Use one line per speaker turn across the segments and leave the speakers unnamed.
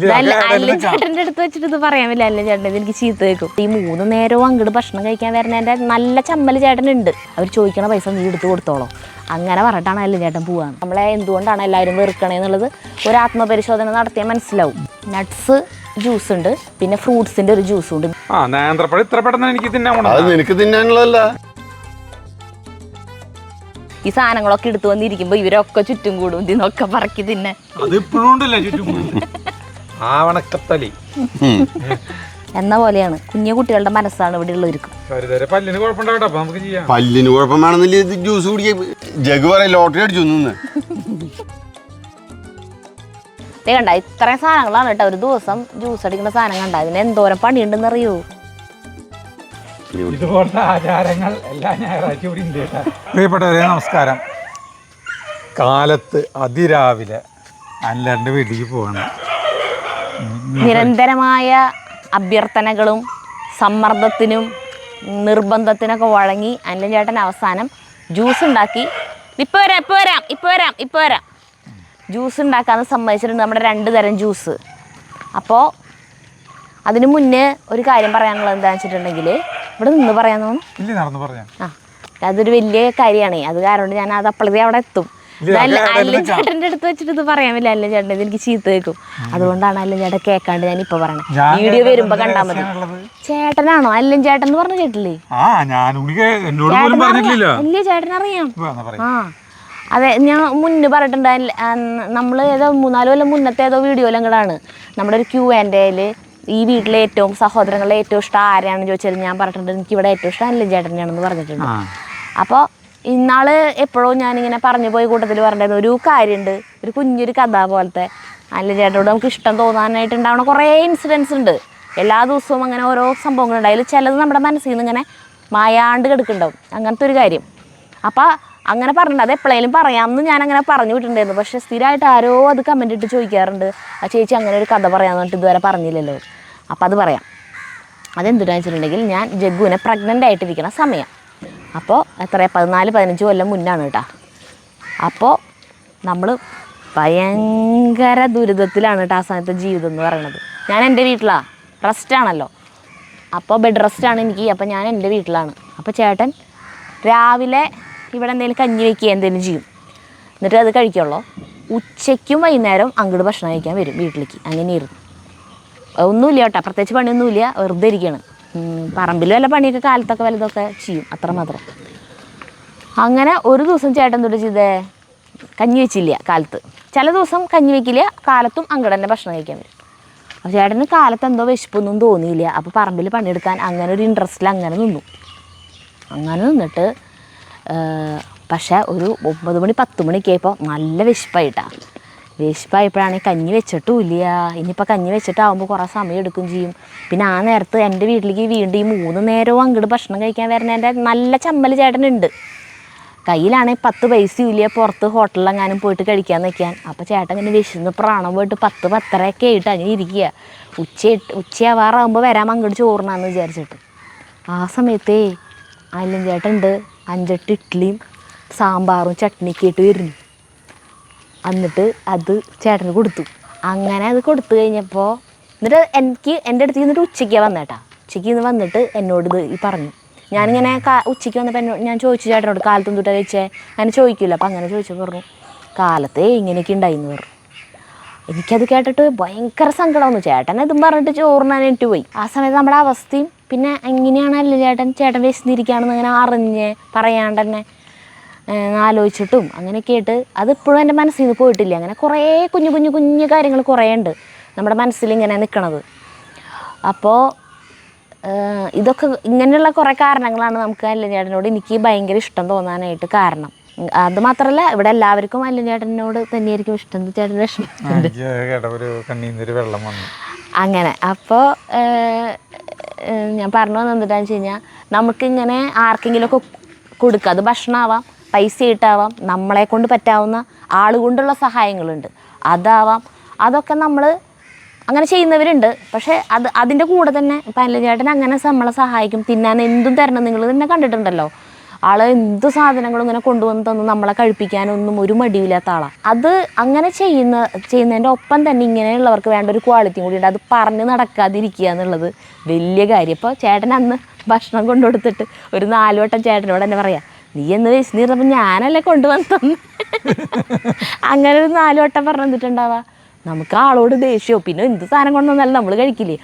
ചേട്ടൻ്റെ അടുത്ത് വെച്ചിട്ട് ഇത് പറയാൻ പറ്റില്ല. അല്ല ചേട്ടൻ എനിക്ക് ചീത്ത കേൾക്കും. ഈ 3 നേരവും അങ്ങോട്ട് ഭക്ഷണം കഴിക്കാൻ വരുന്നതിൻ്റെ നല്ല ചമ്മൽ ചേട്ടനുണ്ട്. അവർ ചോദിക്കണ പൈസ നീ എടുത്ത് കൊടുത്തോളോ അങ്ങനെ പറഞ്ഞിട്ടാണ് അല്ല ചേട്ടൻ പോവാണ്. നമ്മളെ എന്തുകൊണ്ടാണ് എല്ലാവരും വെറുക്കണേന്നുള്ളത് ഒരു ആത്മപരിശോധന നടത്തിയാൽ മനസ്സിലാവും. നട്ട്സ് ജ്യൂസ് ഉണ്ട്, പിന്നെ ഫ്രൂട്ട്സിന്റെ ഒരു ജ്യൂസ് ഉണ്ട്.
നേന്ത്രപ്പഴം ഇത്ര പെട്ടെന്ന് എനിക്ക്
തിന്നാനുള്ളതല്ല.
ഈ സാധനങ്ങളൊക്കെ എടുത്തു വന്നിരിക്കുമ്പോ ഇവരൊക്കെ ചുറ്റും കൂടും ഇതിന്നൊക്കെ പറക്കി തിന്നെ. എന്ന പോലെയാണ് കുഞ്ഞു കുട്ടികളുടെ മനസ്സാണ് ഇവിടെ ഉള്ളവർക്ക്.
പല്ലിന് കുഴപ്പം വേണമെന്നില്ല ജ്യൂസ് കുടിക്കാൻ. ജഗ് പറയാം ലോട്ടറി അടിച്ചു
കണ്ട ഇത്രയും സാധനങ്ങളാണ് കേട്ടോ ഒരു ദിവസം ജ്യൂസ് അടിക്കുന്ന സാധനം കണ്ട. അതിന് എന്തോരം പണിയുണ്ടെന്ന് അറിയൂ.
ഇതുപോലത്തെ ആചാരങ്ങൾ എല്ലാ ഞായറാഴ്ച ഉണ്ട്. പ്രിയപ്പെട്ടവരെ നമസ്കാരം. കാലത്ത് അതിരാവിലെ അല്ലാണ്ട് വീട്ടിലേക്ക് പോകണം.
നിരന്തരമായ അഭ്യർത്ഥനകളും സമ്മർദ്ദത്തിനും നിർബന്ധത്തിനൊക്കെ വഴങ്ങി അനിലൻ ചേട്ടൻ അവസാനം ജ്യൂസ് ഉണ്ടാക്കി ഇപ്പൊ വരാം ജ്യൂസ് ഉണ്ടാക്കാന്ന് സമ്മതിച്ചിട്ടുണ്ട്. നമ്മുടെ 2 തരം ജ്യൂസ്. അപ്പോൾ അതിന് മുന്നേ ഒരു കാര്യം പറയാനുള്ളത് എന്താണെന്ന് വെച്ചിട്ടുണ്ടെങ്കിൽ ഇവിടെ നിന്ന് പറയാൻ തോന്നുന്നു. അതൊരു വലിയ കാര്യമാണ്. അത് കാരണം ഞാൻ അത് അപ്പോഴത്തെ അവിടെ എത്തും. അല്ല ചേട്ടൻ്റെ അടുത്ത് വെച്ചിട്ട് ഇത് പറയാൻ പറ്റില്ല. അല്ല ചേട്ടൻ എനിക്ക് ചീത്ത കേൾക്കും. അതുകൊണ്ടാണ് അല്ല ചേട്ടൻ കേൾക്കാണ്ട് ഞാൻ ഇപ്പൊ പറയണേ. വീഡിയോ വരുമ്പോ കണ്ടാൽ മതി. ചേട്ടനാണോ അല്ലൻ ചേട്ടൻ എന്ന് പറഞ്ഞു കേട്ടില്ലേ? ഇല്ല ചേട്ടനറിയാം. അതെ ഞാൻ മുന്നേ പറഞ്ഞിട്ടുണ്ട്. നമ്മൾ ഏതോ 3-4 കൊല്ലം മുന്നത്തെ ഏതോ വീഡിയോയിലും കൂടാണ് നമ്മുടെ ഒരു Q&Aയിൽ ഈ വീട്ടിലെ ഏറ്റവും സഹോദരങ്ങളെ ഏറ്റവും ഇഷ്ടം ആരെയാണെന്ന് ചോദിച്ചാൽ ഞാൻ പറഞ്ഞിട്ടുണ്ട് എനിക്കിവിടെ ഏറ്റവും ഇഷ്ടം അനിലൻ ചേട്ടനെയാണെന്ന് പറഞ്ഞിട്ടുണ്ട്. അപ്പോൾ ഇന്നാൾ എപ്പോഴും ഞാനിങ്ങനെ പറഞ്ഞു പോയി കൂട്ടത്തിൽ പറഞ്ഞിരുന്നു ഒരു കാര്യമുണ്ട്, ഒരു കുഞ്ഞൊരു കഥ പോലത്തെ. അനിലൻ ചേട്ടനോട് നമുക്ക് ഇഷ്ടം തോന്നാനായിട്ടുണ്ടാവണ കുറേ ഇൻസിഡൻസ് ഉണ്ട്. എല്ലാ ദിവസവും അങ്ങനെ ഓരോ സംഭവങ്ങളുണ്ട്. അതിൽ ചിലത് നമ്മുടെ മനസ്സിൽ നിന്ന് ഇങ്ങനെ മായാണ്ട് കിടക്കുന്നുണ്ടാവും. അങ്ങനത്തെ ഒരു കാര്യം. അപ്പോൾ അങ്ങനെ പറഞ്ഞിട്ടുണ്ട്. അത് എപ്പോഴേലും പറയാമെന്ന് ഞാനങ്ങനെ പറഞ്ഞു വിട്ടിട്ടുണ്ടായിരുന്നു. പക്ഷേ സ്ഥിരമായിട്ട് ആരോ അത് കമൻ്റ് ഇട്ട് ചോദിക്കാറുണ്ട്. ആ ചേച്ചി അങ്ങനെ ഒരു കഥ പറയാമെന്ന് പറഞ്ഞിട്ട് ഇതുവരെ പറഞ്ഞില്ലല്ലോ. അപ്പോൾ അത് പറയാം. അതെന്തിനാണെന്ന് വെച്ചിട്ടുണ്ടെങ്കിൽ ഞാൻ ജഗ്ഗുവിനെ പ്രഗ്നൻ്റ് ആയിട്ടിരിക്കുന്ന സമയം. അപ്പോൾ 14-15 കൊല്ലം മുന്നാണ് കേട്ടോ. അപ്പോൾ നമ്മൾ ഭയങ്കര ദുരിതത്തിലാണ് കേട്ടോ ആ സമയത്തെ ജീവിതം എന്ന് പറയുന്നത്. ഞാൻ എൻ്റെ വീട്ടിലാണ്, റെസ്റ്റാണല്ലോ. അപ്പോൾ ബെഡ് റെസ്റ്റാണ് എനിക്ക്. അപ്പോൾ ഞാൻ എൻ്റെ വീട്ടിലാണ്. അപ്പോൾ ചേട്ടൻ രാവിലെ ഇവിടെ എന്തെങ്കിലും കഞ്ഞി വയ്ക്കുക എന്തെങ്കിലും ചെയ്യും. എന്നിട്ട് അത് കഴിക്കുള്ളൂ. ഉച്ചയ്ക്കും വൈകുന്നേരം അങ്ങോട്ട് ഭക്ഷണം കഴിക്കാൻ വരും വീട്ടിലേക്ക്. അങ്ങനെയായിരുന്നു. ഒന്നുമില്ല കേട്ടോ, പ്രത്യേകിച്ച് പണിയൊന്നുമില്ല, വെറുതെ ഇരിക്കുകയാണ്. പറമ്പിൽ വല്ല പണിയൊക്കെ കാലത്തൊക്കെ വലുതൊക്കെ ചെയ്യും, അത്രമാത്രം. അങ്ങനെ ഒരു ദിവസം ചേട്ടൻ തൊട്ട് ചെയ്തേ കഞ്ഞി വെച്ചില്ല കാലത്ത്. ചില ദിവസം കഞ്ഞി വയ്ക്കില്ല, കാലത്തും അങ്ങോട്ട് തന്നെ ഭക്ഷണം കഴിക്കാൻ വരും. അപ്പോൾ ചേട്ടന് കാലത്ത് എന്തോ വിശപ്പൊന്നും തോന്നിയില്ല. അപ്പോൾ പറമ്പിൽ പണിയെടുക്കാൻ അങ്ങനെ ഒരു ഇൻട്രസ്റ്റിൽ അങ്ങനെ നിന്നിട്ട് പക്ഷേ ഒരു 9 മണി 10 മണിക്ക് ആയപ്പോൾ നല്ല വിശപ്പായപ്പോഴാണെങ്കിൽ കഞ്ഞി വെച്ചിട്ടുമില്ല. ഇനിയിപ്പോൾ കഞ്ഞി വെച്ചിട്ടാകുമ്പോൾ കുറേ സമയം എടുക്കും ചെയ്യും. പിന്നെ ആ നേരത്ത് എൻ്റെ വീട്ടിലേക്ക് വീണ്ടും ഈ 3 നേരവും അങ്ങോട്ട് ഭക്ഷണം കഴിക്കാൻ വരുന്നതിൻ്റെ നല്ല ചമ്മൽ ചേട്ടനുണ്ട്. കയ്യിലാണെങ്കിൽ 10 പൈസയും ഇല്ല പുറത്ത് ഹോട്ടലിലെങ്ങാനും പോയിട്ട് കഴിക്കാൻ നിൽക്കാൻ. അപ്പോൾ ചേട്ടൻ ഇങ്ങനെ വിശന്ന് പ്രാണം പോയിട്ട് 10-10:30 ആയിട്ട് അങ്ങനെ ഇരിക്കുക. ഉച്ചയാവാറാകുമ്പോൾ വരാം അങ്ങോട്ട് ചോറിനാന്ന് വിചാരിച്ചിട്ട്. ആ സമയത്തേ അനിലൻ ചേട്ടനുണ്ട് 5-8 ഇഡ്ഡലിയും സാമ്പാറും ചട്നിയൊക്കെ ആയിട്ട് വരുന്നു. എന്നിട്ട് അത് ചേട്ടന് കൊടുത്തു. അങ്ങനെ അത് കൊടുത്തു കഴിഞ്ഞപ്പോൾ എന്നിട്ട് എൻ്റെ അടുത്ത് നിന്നിട്ട് ഉച്ചയ്ക്കാണ് വന്നേട്ടാ. ഉച്ചയ്ക്ക് വന്നിട്ട് എന്നോട് ഇത് പറഞ്ഞു. ഞാനിങ്ങനെ ഉച്ചയ്ക്ക് വന്നപ്പോൾ ഞാൻ ചോദിച്ചു ചേട്ടനോട് കാലത്തും തൊട്ടാ കഴിച്ചേ അങ്ങനെ ചോദിക്കില്ല. അപ്പം അങ്ങനെ ചോദിച്ചപ്പോൾ പറഞ്ഞു കാലത്തെ ഇങ്ങനെയൊക്കെ ഉണ്ടായിന്ന് പറഞ്ഞു. എനിക്കത് കേട്ടിട്ട് ഭയങ്കര സങ്കടമായിരുന്നു. ചേട്ടൻ ഇതും പറഞ്ഞിട്ട് ചോറിനാനിട്ട് പോയി. ആ സമയത്ത് നമ്മുടെ അവസ്ഥയും പിന്നെ എങ്ങനെയാണല്ലോ ചേട്ടൻ വിശന്നിരിക്കുകയാണെന്ന് അങ്ങനെ അറിഞ്ഞ് പറയാണ്ട് തന്നെ ആലോചിച്ചിട്ടും അങ്ങനെയൊക്കെ ആയിട്ട് അതിപ്പോഴും എൻ്റെ മനസ്സിൽ നിന്ന് പോയിട്ടില്ല. അങ്ങനെ കുറേ കുഞ്ഞു കാര്യങ്ങൾ കുറേ ഉണ്ട് നമ്മുടെ മനസ്സിൽ ഇങ്ങനെ നിൽക്കണത്. അപ്പോൾ ഇതൊക്കെ ഇങ്ങനെയുള്ള കുറേ കാരണങ്ങളാണ് നമുക്ക് അനിലൻ ചേട്ടനോട് എനിക്ക് ഭയങ്കര ഇഷ്ടം തോന്നാനായിട്ട് കാരണം. അത് മാത്രമല്ല ഇവിടെ എല്ലാവർക്കും അനിലൻ ചേട്ടനോട് തന്നെയായിരിക്കും ഇഷ്ടം. ചേട്ടൻ്റെ വിഷമം അങ്ങനെ. അപ്പോൾ ഞാൻ പറഞ്ഞു വന്നത് എന്താണെന്ന് വെച്ച് കഴിഞ്ഞാൽ നമുക്കിങ്ങനെ ആർക്കെങ്കിലുമൊക്കെ കൊടുക്കുക. അത് ഭക്ഷണമാവാം, പൈസ ഇട്ടാവാം, നമ്മളെ കൊണ്ട് പറ്റാവുന്ന ആളുകൊണ്ടുള്ള സഹായങ്ങളുണ്ട്, അതാവാം. അതൊക്കെ നമ്മൾ അങ്ങനെ ചെയ്യുന്നവരുണ്ട്. പക്ഷേ അതിൻ്റെ കൂടെ തന്നെ ഇപ്പം അനിലൻ ചേട്ടൻ അങ്ങനെ നമ്മളെ സഹായിക്കും. തിന്നാൻ എന്തും തരണം. നിങ്ങൾ തന്നെ കണ്ടിട്ടുണ്ടല്ലോ ആൾ എന്ത് സാധനങ്ങളും ഇങ്ങനെ കൊണ്ടുവന്ന് തന്ന് നമ്മളെ കഴിപ്പിക്കാനൊന്നും ഒരു മടിയില്ലാത്ത ആളാണ്. അത് അങ്ങനെ ചെയ്യുന്നതിൻ്റെ ഒപ്പം തന്നെ ഇങ്ങനെയുള്ളവർക്ക് വേണ്ട ഒരു ക്വാളിറ്റിയും കൂടി ഉണ്ട്. അത് പറഞ്ഞ് നടക്കാതിരിക്കുക എന്നുള്ളത് വലിയ കാര്യം. ഇപ്പോൾ ചേട്ടൻ അന്ന് ഭക്ഷണം കൊണ്ടുകൊടുത്തിട്ട് ഒരു 4 വട്ടം ചേട്ടനോട് തന്നെ പറയാം, നീ എന്ന് വിശന്നിരുന്നപ്പോൾ ഞാനല്ലേ കൊണ്ടുവന്ന് തന്നെ. അങ്ങനെ ഒരു 4 വട്ടം പറഞ്ഞു തന്നിട്ടുണ്ടാവുക. നമുക്ക് ആളോട് ദേഷ്യമോ പിന്നെ എന്ത് സാധനം കൊണ്ടുവന്നാലും നമ്മൾ കഴിക്കില്ലേ,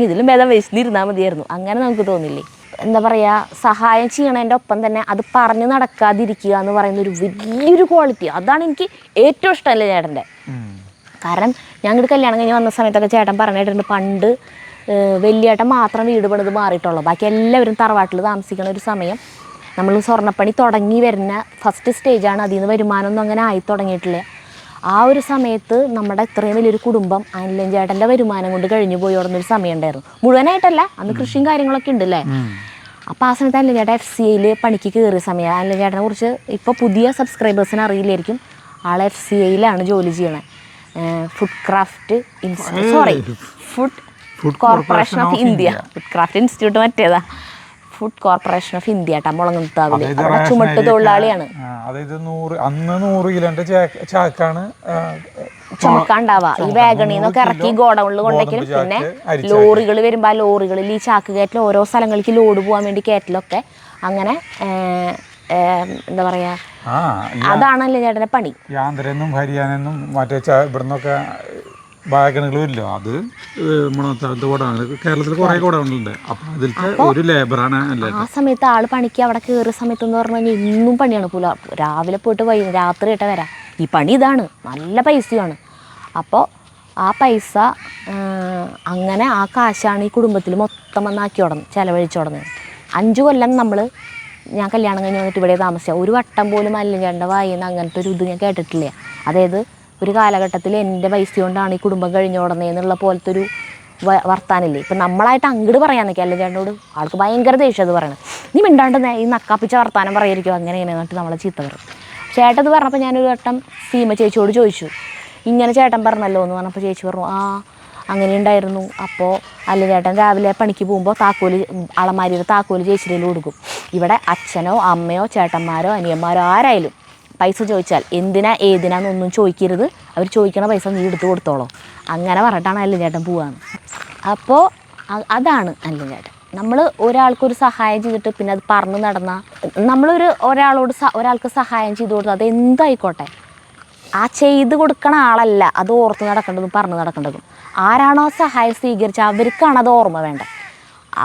ഇതിലും ഭേദം വിശന്നിരുന്നാൽ മതിയായിരുന്നു, അങ്ങനെ നമുക്ക് തോന്നില്ലേ. എന്താ പറയുക, സഹായം ചെയ്യണതിൻ്റെ ഒപ്പം തന്നെ അത് പറഞ്ഞ് നടക്കാതിരിക്കുക എന്ന് പറയുന്ന ഒരു വലിയൊരു ക്വാളിറ്റി. അതാണ് എനിക്ക് ഏറ്റവും ഇഷ്ടമല്ലേ ചേട്ടൻ്റെ. കാരണം ഞങ്ങളുടെ കല്യാണം കഴിഞ്ഞ് വന്ന സമയത്തൊക്കെ ചേട്ടൻ പറഞ്ഞിട്ടുണ്ട്, പണ്ട് വലിയേട്ടൻ മാത്രം വീട് പണിത് മാറിയിട്ടുള്ളൂ, ബാക്കി എല്ലാവരും തറവാട്ടിൽ താമസിക്കണ ഒരു സമയം നമ്മൾ സ്വർണ്ണപ്പണി തുടങ്ങി വരുന്ന ഫസ്റ്റ് സ്റ്റേജാണ്. അതിൽ നിന്ന് വരുമാനമൊന്നും അങ്ങനെ ആയി തുടങ്ങിയിട്ടില്ല. ആ ഒരു സമയത്ത് നമ്മുടെ ഇത്രയും വലിയൊരു കുടുംബം അനിലൻ ചേട്ടൻ്റെ വരുമാനം കൊണ്ട് കഴിഞ്ഞു പോയി ഓടുന്നൊരു സമയം ഉണ്ടായിരുന്നു. മുഴുവനായിട്ടല്ല, അന്ന് കൃഷിയും കാര്യങ്ങളൊക്കെ ഉണ്ടല്ലേ. അപ്പോൾ ആ സമയത്ത് അനിലൻ ചേട്ടൻ FCIയിൽ പണിക്ക് കയറിയ സമയം. അനിലൻ ചേട്ടനെ കുറിച്ച് ഇപ്പോൾ പുതിയ സബ്സ്ക്രൈബേഴ്സിന് അറിയില്ലായിരിക്കും. ആൾ FCIയിലാണ് ജോലി ചെയ്യണത്. Food corporation of India. Food craft institute മറ്റേതാ, ഫുഡ് കോർപ്പറേഷൻ ഓഫ് ഇന്ത്യ കേട്ടോ, മുളങ്ങുത്താവില്. ചുമട്ട് തൊഴിലാളിയാണ്.
അതായത് 100 കിലോന്റെ ചാക്കാണ്
ചുമക്കാണ്ടാവുക. ഈ വാഗണിന്നൊക്കെ ഇറക്കി ഗോഡൗണിൽ കൊണ്ടേക്കലും പിന്നെ ലോറികൾ വരുമ്പോൾ ആ ലോറികളിൽ ഈ ചാക്ക് കയറ്റൽ ഓരോ സ്ഥലങ്ങളിലേക്ക് ലോഡ് പോകാൻ വേണ്ടി കയറ്റലൊക്കെ അങ്ങനെ എന്താ പറയാ, അതാണല്ലേ ചേട്ടൻ്റെ പണി.
യാന്ത്രെന്നും ഹരിയാനെന്നും മറ്റേ ഇവിടുന്നൊക്കെ വാഗണുകളില്ലോ, അത് മുളത്താഴത്ത് ഗോഡൗണ്, കേരളത്തിൽ കുറേ ഗോഡൗണുണ്ട്. അപ്പം അതിലത്തെ ഒരു ലേബറാണ്.
ആ സമയത്ത് ആൾ പണിക്ക് അവിടെ കയറിയ സമയത്ത് എന്ന് പറഞ്ഞു കഴിഞ്ഞാൽ ഇന്നും പണിയാണ്. രാവിലെ പോയിട്ട് രാത്രി ആയിട്ട് വരാം. ഈ പണി ഇതാണ്, നല്ല പൈസയാണ്. അപ്പോൾ ആ പൈസ അങ്ങനെ ആ കാശാണ് ഈ കുടുംബത്തിൽ മൊത്തം വന്നാക്കി ഉടന്ന് ചിലവഴിച്ച് ഉടന്നത്. 5 കൊല്ലം ഞാൻ കല്യാണം കഴിഞ്ഞ് വന്നിട്ട് ഇവിടെ താമസിച്ചാൽ ഒരു വട്ടം പോലും അല്ലെങ്കേണ്ട വായിന്ന് അങ്ങനത്തെ ഒരു ഇത് ഞാൻ കേട്ടിട്ടില്ല. അതായത് ഒരു കാലഘട്ടത്തിൽ എൻ്റെ പൈസ കൊണ്ടാണ് ഈ കുടുംബം കഴിഞ്ഞോടണേ എന്നുള്ള പോലത്തെ ഒരു വർത്താനില്ലേ. ഇപ്പം നമ്മളായിട്ട് അങ്ങോട്ട് പറയാൻ നിൽക്കുക അല്ലെ ചേട്ടനോട്, ആൾക്ക് ഭയങ്കര ദേഷ്യം അത് പറയണം. നീ മിണ്ടാണ്ട് ഈ നക്കാപ്പിച്ച വർത്താനം പറയായിരിക്കും അങ്ങനെ ഇങ്ങനെ എന്നിട്ട് നമ്മളെ ചീത്ത പറയും. ചേട്ടത് പറഞ്ഞപ്പോൾ ഞാനൊരു വട്ടം സീമ ചേച്ചിയോട് ചോദിച്ചു, ഇങ്ങനെ ചേട്ടൻ പറഞ്ഞല്ലോ എന്ന് പറഞ്ഞപ്പോൾ ചേച്ചി പറഞ്ഞു, അങ്ങനെ ഉണ്ടായിരുന്നു. അപ്പോൾ അല്ല ചേട്ടൻ രാവിലെ പണിക്ക് പോകുമ്പോൾ അളമാരിയുടെ താക്കോല് ചേച്ചിയിൽ കൊടുക്കും. ഇവിടെ അച്ഛനോ അമ്മയോ ചേട്ടന്മാരോ അനിയന്മാരോ ആരായാലും പൈസ ചോദിച്ചാൽ എന്തിനാ ഏതിനാന്നൊന്നും ചോദിക്കരുത്, അവർ ചോദിക്കണ പൈസ നീ എടുത്ത് കൊടുത്തോളൂ, അങ്ങനെ പറഞ്ഞിട്ടാണ് അല്ല ചേട്ടൻ പോവാന്ന്. അപ്പോൾ അതാണ് അല്ല ചേട്ടൻ. നമ്മൾ ഒരാൾക്കൊരു സഹായം ചെയ്തിട്ട് പിന്നെ അത് പറഞ്ഞു നടന്നാൽ, ഒരാൾക്ക് സഹായം ചെയ്ത് കൊടുത്താൽ അത് എന്തായിക്കോട്ടെ, ആ ചെയ്ത് കൊടുക്കണ ആളല്ല അത് ഓർത്ത് നടക്കേണ്ടതും പറഞ്ഞു നടക്കേണ്ടതും. ആരാണോ സഹായം സ്വീകരിച്ചാൽ അവർക്കാണ് അത് ഓർമ്മ വേണ്ടത്.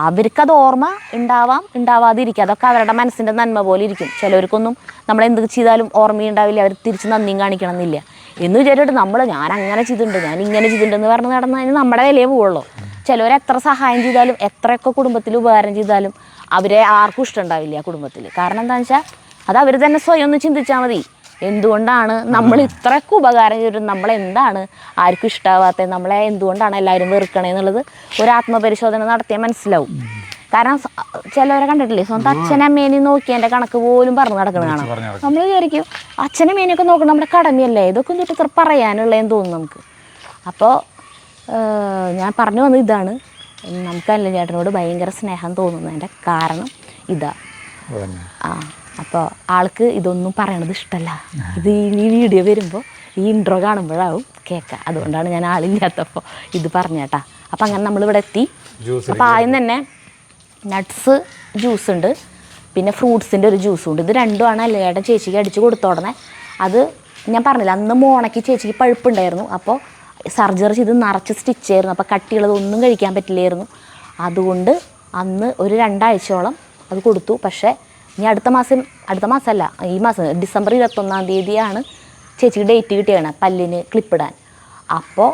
അവർക്കത് ഓർമ്മ ഉണ്ടാവാം, ഉണ്ടാവാതിരിക്കുക, അതൊക്കെ അവരുടെ മനസ്സിൻ്റെ നന്മ പോലെ ഇരിക്കും. ചിലവർക്കൊന്നും നമ്മളെന്ത് ചെയ്താലും ഓർമ്മയുണ്ടാവില്ല, അവർ തിരിച്ച് നന്ദിയും കാണിക്കണം എന്നില്ല. എന്ന് വിചാരിച്ചിട്ട് ഞാൻ അങ്ങനെ ചെയ്തിട്ടുണ്ട്, ഞാൻ ഇങ്ങനെ ചെയ്തിട്ടുണ്ടെന്ന് പറഞ്ഞ് നടന്നു കഴിഞ്ഞാൽ നമ്മുടെ വിലയെ പോവുള്ളൂ. ചിലവർ എത്ര സഹായം ചെയ്താലും എത്രയൊക്കെ കുടുംബത്തിൽ ഉപകാരം ചെയ്താലും അവരെ ആർക്കും ഇഷ്ടമുണ്ടാവില്ല കുടുംബത്തിൽ. കാരണം എന്താണെന്ന് വെച്ചാൽ അത് അവർ തന്നെ സ്വയം ഒന്ന് ചിന്തിച്ചാൽ മതി. എന്തുകൊണ്ടാണ് നമ്മൾ ഇത്രയൊക്കെ ഉപകാരം ചെയ്തിട്ട് നമ്മളെന്താണ് ആർക്കും ഇഷ്ടമാവാത്തത്, നമ്മളെ എന്തുകൊണ്ടാണ് എല്ലാവരും വെറുക്കണേ എന്നുള്ളത് ഒരു ആത്മപരിശോധന നടത്തിയാൽ മനസ്സിലാവും. കാരണം ചിലവരെ കണ്ടിട്ടില്ലേ, സ്വന്തം അച്ഛനമ്മേനെയും നോക്കി എൻ്റെ കണക്ക് പോലും പറഞ്ഞു നടക്കുന്നതാണ്. നമ്മൾ വിചാരിക്കും അച്ഛനമ്മേനെയൊക്കെ നോക്കണം നമ്മുടെ കടമയല്ലേ, ഇതൊക്കെ ഒന്നിട്ട് ഇത്ര പറയാനുള്ളതെന്ന് തോന്നും നമുക്ക്. അപ്പോൾ ഞാൻ പറഞ്ഞു വന്നത് ഇതാണ്, നമുക്ക് അല്ല ചേട്ടനോട് ഭയങ്കര സ്നേഹം തോന്നുന്നതിൻ്റെ കാരണം ഇതാ. അപ്പോൾ ആൾക്ക് ഇതൊന്നും പറയണത് ഇഷ്ടമല്ല. ഇത് ഈ വീഡിയോ വരുമ്പോൾ ഈ ഇൻട്രോ കാണുമ്പോഴാവും കേൾക്കാം. അതുകൊണ്ടാണ് ഞാൻ ആളില്ലാത്തപ്പോൾ ഇത് പറഞ്ഞേട്ടാ. അപ്പം അങ്ങനെ നമ്മളിവിടെ എത്തി. അപ്പോൾ ആദ്യം തന്നെ നട്ട്സ് ജ്യൂസ് ഉണ്ട്, പിന്നെ ഫ്രൂട്ട്സിൻ്റെ ഒരു ജ്യൂസും ഉണ്ട്. ഇത് രണ്ടുമാണ് അല്ലേട്ടൻ ചേച്ചിക്ക് അടിച്ച് കൊടുത്തോടനെ. അത് ഞാൻ പറഞ്ഞില്ല, അന്ന് മോണയ്ക്ക് ചേച്ചിക്ക് പഴുപ്പുണ്ടായിരുന്നു. അപ്പോൾ സർജറി ചെയ്ത് നിറച്ച് സ്റ്റിച്ചായിരുന്നു. അപ്പോൾ കട്ടിയുള്ളതൊന്നും കഴിക്കാൻ പറ്റില്ലായിരുന്നു. അതുകൊണ്ട് അന്ന് ഒരു 2 ആഴ്ചയോളം അത് കൊടുത്തു. പക്ഷേ ഇനി അടുത്ത മാസമല്ല, ഈ മാസം ഡിസംബർ 21-ാം തീയതിയാണ് ചേച്ചിക്ക് ഡേറ്റ് കിട്ടിയാണ് പല്ലിന് ക്ലിപ്പിടാൻ. അപ്പോൾ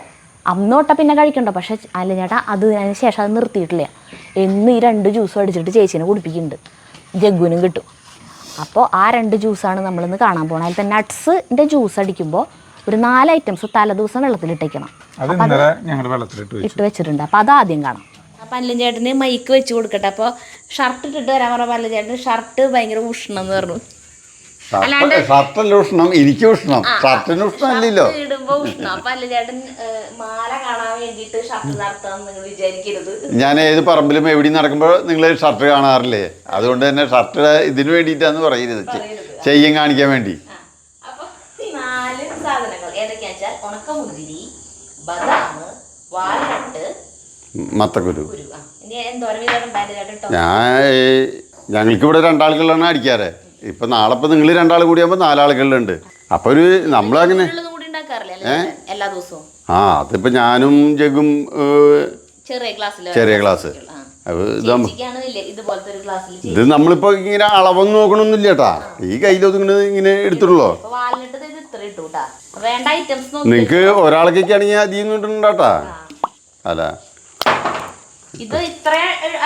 അന്നോട്ട പിന്നെ കഴിക്കണ്ടോ. പക്ഷേ അല്ല ചേട്ടാ അതിന് ശേഷം അത് നിർത്തിയിട്ടില്ല. എന്ന് ഈ 2 ജ്യൂസും അടിച്ചിട്ട് ചേച്ചീനെ കുടിപ്പിക്കുന്നുണ്ട്, ജഗ്ഗുനും കിട്ടും. അപ്പോൾ ആ 2 ജ്യൂസാണ് നമ്മളിന്ന് കാണാൻ പോകുന്നത്. അതിൽ തന്നെ നട്ട്സിൻ്റെ ജ്യൂസ് അടിക്കുമ്പോൾ ഒരു 4 ഐറ്റംസ് തലേദിവസം വെള്ളത്തിലിട്ടേക്കണം. ഇട്ട് വെച്ചിട്ടുണ്ട്. അപ്പോൾ അത് ആദ്യം കാണാം. അപ്പം അല്ലൻ ചേട്ടന് മൈക്ക് വെച്ച് കൊടുക്കട്ടെ. അപ്പോൾ ഷർട്ട് ഇട്ടിട്ട് വരാൻ പറഞ്ഞ പല്ല ചേട്ടന് ഷർട്ട് ഭയങ്കര ഉഷ്ണം എന്ന് പറഞ്ഞു.
ഷർട്ടല്ല ഉഷ്ണം, എനിക്ക് ഉഷ്ണം, ഷർട്ടിന് ഉഷ്ണമല്ലല്ലോ.
ഇടുമ്പോ ഉഷ്ണം. അപ്പൊ അല്ല ചേട്ടൻ മാല കാണാൻ വേണ്ടിട്ട് ഷർട്ട് നടത്താൻ നിങ്ങൾ വിചാരിക്കരുത്.
ഞാൻ ഏത് പറമ്പിലും എവിടെയും നടക്കുമ്പോൾ നിങ്ങൾ ഷർട്ട് കാണാറില്ലേ? അതുകൊണ്ട് തന്നെ ഷർട്ട് ഇതിന് വേണ്ടിയിട്ടാന്ന് പറയരുത്, ചെയ്യും കാണിക്കാൻ വേണ്ടി.
അപ്പൊ ഈ 4 സാധനങ്ങൾ ഏതൊക്കെയാ വെച്ചാൽ ഉണക്കമുന്തിരി, ബദാം, വാൽനട്ട്,
മത്തക്കുരു.
ഇനി എന്തോരം വിധം ചേട്ടൻ?
ഞങ്ങൾക്ക് ഇവിടെ 2 ആളുകളാണ് അടിക്കാറ്. ഇപ്പൊ നാളെ ഇപ്പൊ നിങ്ങൾ 2 ആൾ കൂടിയാകുമ്പോ 4 ആളുകളുണ്ട്. അപ്പൊ ഒരു നമ്മളങ്ങനെ
എല്ലാ ദിവസവും
അതിപ്പോ ഞാനും ജഗും ചെറിയ ക്ലാസ്. ഇത് നമ്മളിപ്പോ ഇങ്ങനെ അളവൊന്നും നോക്കണമൊന്നുമില്ല കേട്ടാ. ഈ കയ്യിലൊതുങ്ങണത് ഇങ്ങനെ എടുത്തിട്ടുള്ളൂ. നിങ്ങക്ക് ഒരാൾക്കൊക്കെ ആണെങ്കിൽ അധികം കൊണ്ടുണ്ടാട്ടാ. അല്ല
ഇത് ഇത്ര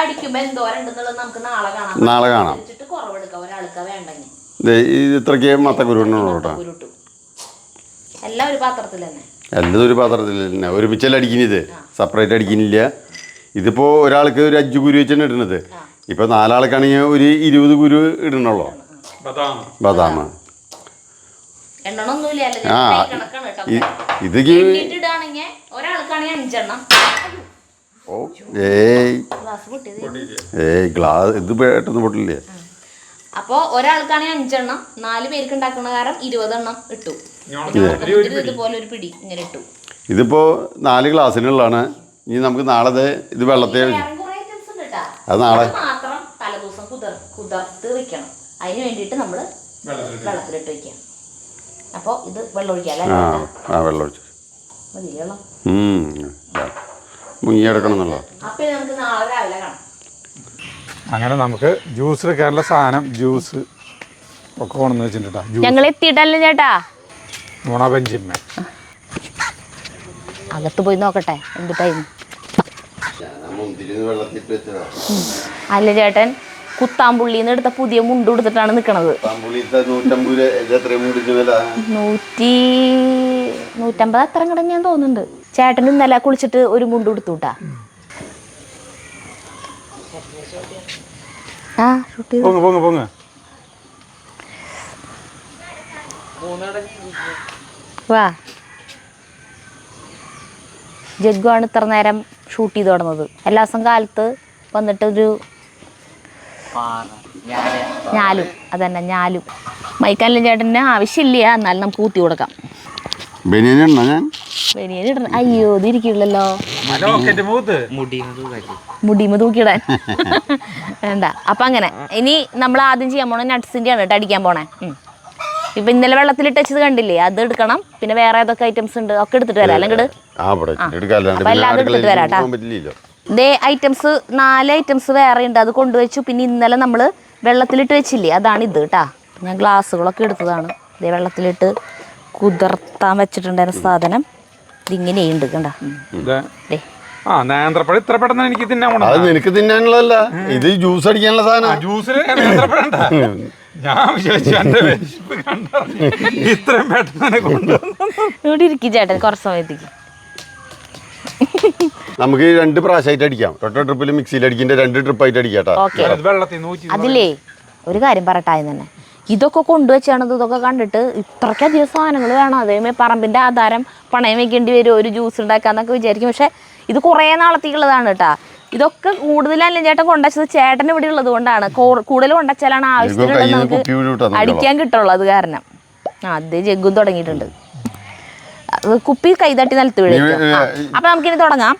അടിക്കുമ്പോ എന്തോരം ഉണ്ടെന്നുള്ളത് നമുക്ക് നാളെ കാണാം.
ഇത് ഇത്രയ്ക്ക് മത്തക്കുരു കേട്ടോ.
എല്ലാം ഒരു പാത്രത്തിൽ തന്നെ,
എല്ലാം ഒരു പാത്രത്തിൽ തന്നെ. ഒരുമിച്ചല്ല അടിക്കുന്നത്, സെപ്പറേറ്റ് അടിക്കുന്നില്ല. ഇതിപ്പോ ഒരാൾക്ക് ഒരു 5 കുരു വെച്ചാണ് ഇടുന്നത്. ഇപ്പൊ 4 ആൾക്കാണെങ്കിൽ ഒരു 20 കുരു ഇടണല്ലോ ബദാം. ഇത് ഗ്ലാസ് ഇത് പെട്ടെന്ന് പൊട്ടില്ലേ.
അപ്പൊ ഒരാൾക്കാണെങ്കിൽ 5 എണ്ണം, 4 പേർക്ക് ഉണ്ടാക്കുന്ന കാരണം 20 എണ്ണം ഇട്ടു. ഇതുപോലെ ഒരു പിടി ഇങ്ങനെ ഇട്ടു.
ഇതിപ്പോ 4 ഗ്ലാസ്സിനുള്ളതാണ്. ഇനി നമുക്ക് നാളെ ഇത് വെള്ളത്തെ അത് നാളെ
മാത്രം തലേദിവസം കുതിർത്ത് വെക്കണം. അതിന് വേണ്ടിയിട്ട് നമ്മള് വെള്ളത്തിലിട്ട് വെക്കാം. അപ്പൊ ഇത് വെള്ളം ഒഴിക്കാം.
വെള്ളം ഒഴിച്ചു മുങ്ങിയെടുക്കണം എന്നുള്ളത്.
അപ്പൊ നമുക്ക് നാളെ രാവിലെ കാണാം.
അങ്ങനെ നമുക്ക് ജ്യൂസ് എടുക്കാനുള്ള സാധനം ജ്യൂസ് ഒക്കെ കൊണ്ടുവന്ന് വെച്ചിട്ടാ.
ഞങ്ങൾ എത്തിയിട്ടല്ലേ ചേട്ടാ?
മുണപഞ്ചിമ്മ
അകത്ത് പോയി നോക്കട്ടെ എന്ത് ടൈം. അല്ല ചേട്ടൻ കുത്താമ്പുള്ളിന്ന് എടുത്ത പുതിയ മുണ്ട് എടുത്തിട്ടാണ് നിക്കണത്. 150 അത്ര കിടന്ന് ഞാൻ തോന്നുന്നുണ്ട്. ചേട്ടൻ ഇന്നലെ കുളിച്ചിട്ട് ഒരു മുണ്ട് എടുത്തുട്ടാ. വാ, ജഗ്ഗുവാണ് ഇത്ര നേരം ഷൂട്ട് ചെയ്ത് തുടങ്ങുന്നത്. എല്ലാ ദിവസം കാലത്ത് വന്നിട്ട് ഒരു ഞാലും മൈക്കല്ല ചേട്ടന് ആവശ്യമില്ല, എന്നാലും നമുക്ക് കൂത്തി കൊടുക്കാം. ബനിയൻ ഇടണം. അയ്യോ ഇത് ഇരിക്കില്ലല്ലോ, മുടിമ തൂക്കിയിടാൻ വേണ്ട. അപ്പൊ അങ്ങനെ ഇനി നമ്മൾ ആദ്യം ചെയ്യാൻ പോണേ നട്ട്സിന്റെ ആണ് കേട്ടോ അടിക്കാൻ പോണേ. ഇപ്പൊ ഇന്നലെ വെള്ളത്തിലിട്ട് വെച്ചത് കണ്ടില്ലേ, അത് എടുക്കണം. പിന്നെ വേറെ ഏതൊക്കെ ഐറ്റംസ് ഉണ്ട് ഒക്കെ എടുത്തിട്ട് വരാം. അല്ലെങ്കിൽ എല്ലാതും എടുത്തിട്ട് വരാം കേട്ടോ. ഇതേ ഐറ്റംസ് 4 ഐറ്റംസ് വേറെ ഉണ്ട്, അത് കൊണ്ടുവച്ചു. പിന്നെ ഇന്നലെ നമ്മൾ വെള്ളത്തിലിട്ട് വെച്ചില്ലേ, അതാണ് ഇത് കേട്ടാ. ഞാൻ ഗ്ലാസ്സുകളൊക്കെ എടുത്തതാണ്. ഇതേ വെള്ളത്തിലിട്ട് കുതിർത്താൻ വെച്ചിട്ടുണ്ടായിരുന്ന സാധനം ഇതിങ്ങനെയുണ്ട് കണ്ട.
നേന്ത്രപ്പഴം ഇത്ര പെട്ടെന്ന് എനിക്ക് തിന്നാൻ
അത് നിനക്ക് തിന്നാനുള്ളതല്ല, ഇത് ജ്യൂസ് അടിക്കാനുള്ള സാധനം.
ജ്യൂസിൽ ഞാൻ ഇത്രയും പെട്ടെന്ന്
ഇവിടെ ഇരിക്കും ചേട്ടൻ കുറച്ച് സമയത്തേക്ക്.
നമുക്ക് 2 പ്രാവശ്യമായിട്ട് അടിക്കാം. ഒറ്റ ട്രിപ്പിൽ മിക്സിയിൽ അടിക്കേണ്ട 2 ട്രിപ്പായിട്ട് അടിക്കാട്ടോ.
അതിലേ ഒരു കാര്യം പറയട്ടായെന്ന് തന്നെ, ഇതൊക്കെ കൊണ്ടുവച്ചാണ് ഇതൊക്കെ കണ്ടിട്ട് ഇത്രയ്ക്കധികം സാധനങ്ങൾ വേണം. അതേമാതിരി പറമ്പിൻ്റെ ആധാരം പണയം വെക്കേണ്ടി വരും ഒരു ജ്യൂസ് ഉണ്ടാക്കാന്നൊക്കെ വിചാരിക്കും. പക്ഷെ ഇത് കുറേ നാളത്തേക്കുള്ളതാണ് കേട്ടാ. ഇതൊക്കെ കൂടുതലല്ല ചേട്ടൻ കൊണ്ടുവച്ചത്, ചേട്ടൻ ഇവിടെ ഉള്ളത് കൊണ്ടാണ്. കൂടുതൽ കൊണ്ടുവച്ചാലാണ് ആവശ്യത്തിനുള്ളത് നമുക്ക് അടിക്കാൻ കിട്ടുള്ളൂ. അത് കാരണം അത് ജഗ്ഗും തുടങ്ങിയിട്ടുണ്ട്. കുപ്പി കൈതട്ടി നിലത്ത് വീഴും. അപ്പൊ നമുക്കിനി തുടങ്ങാം.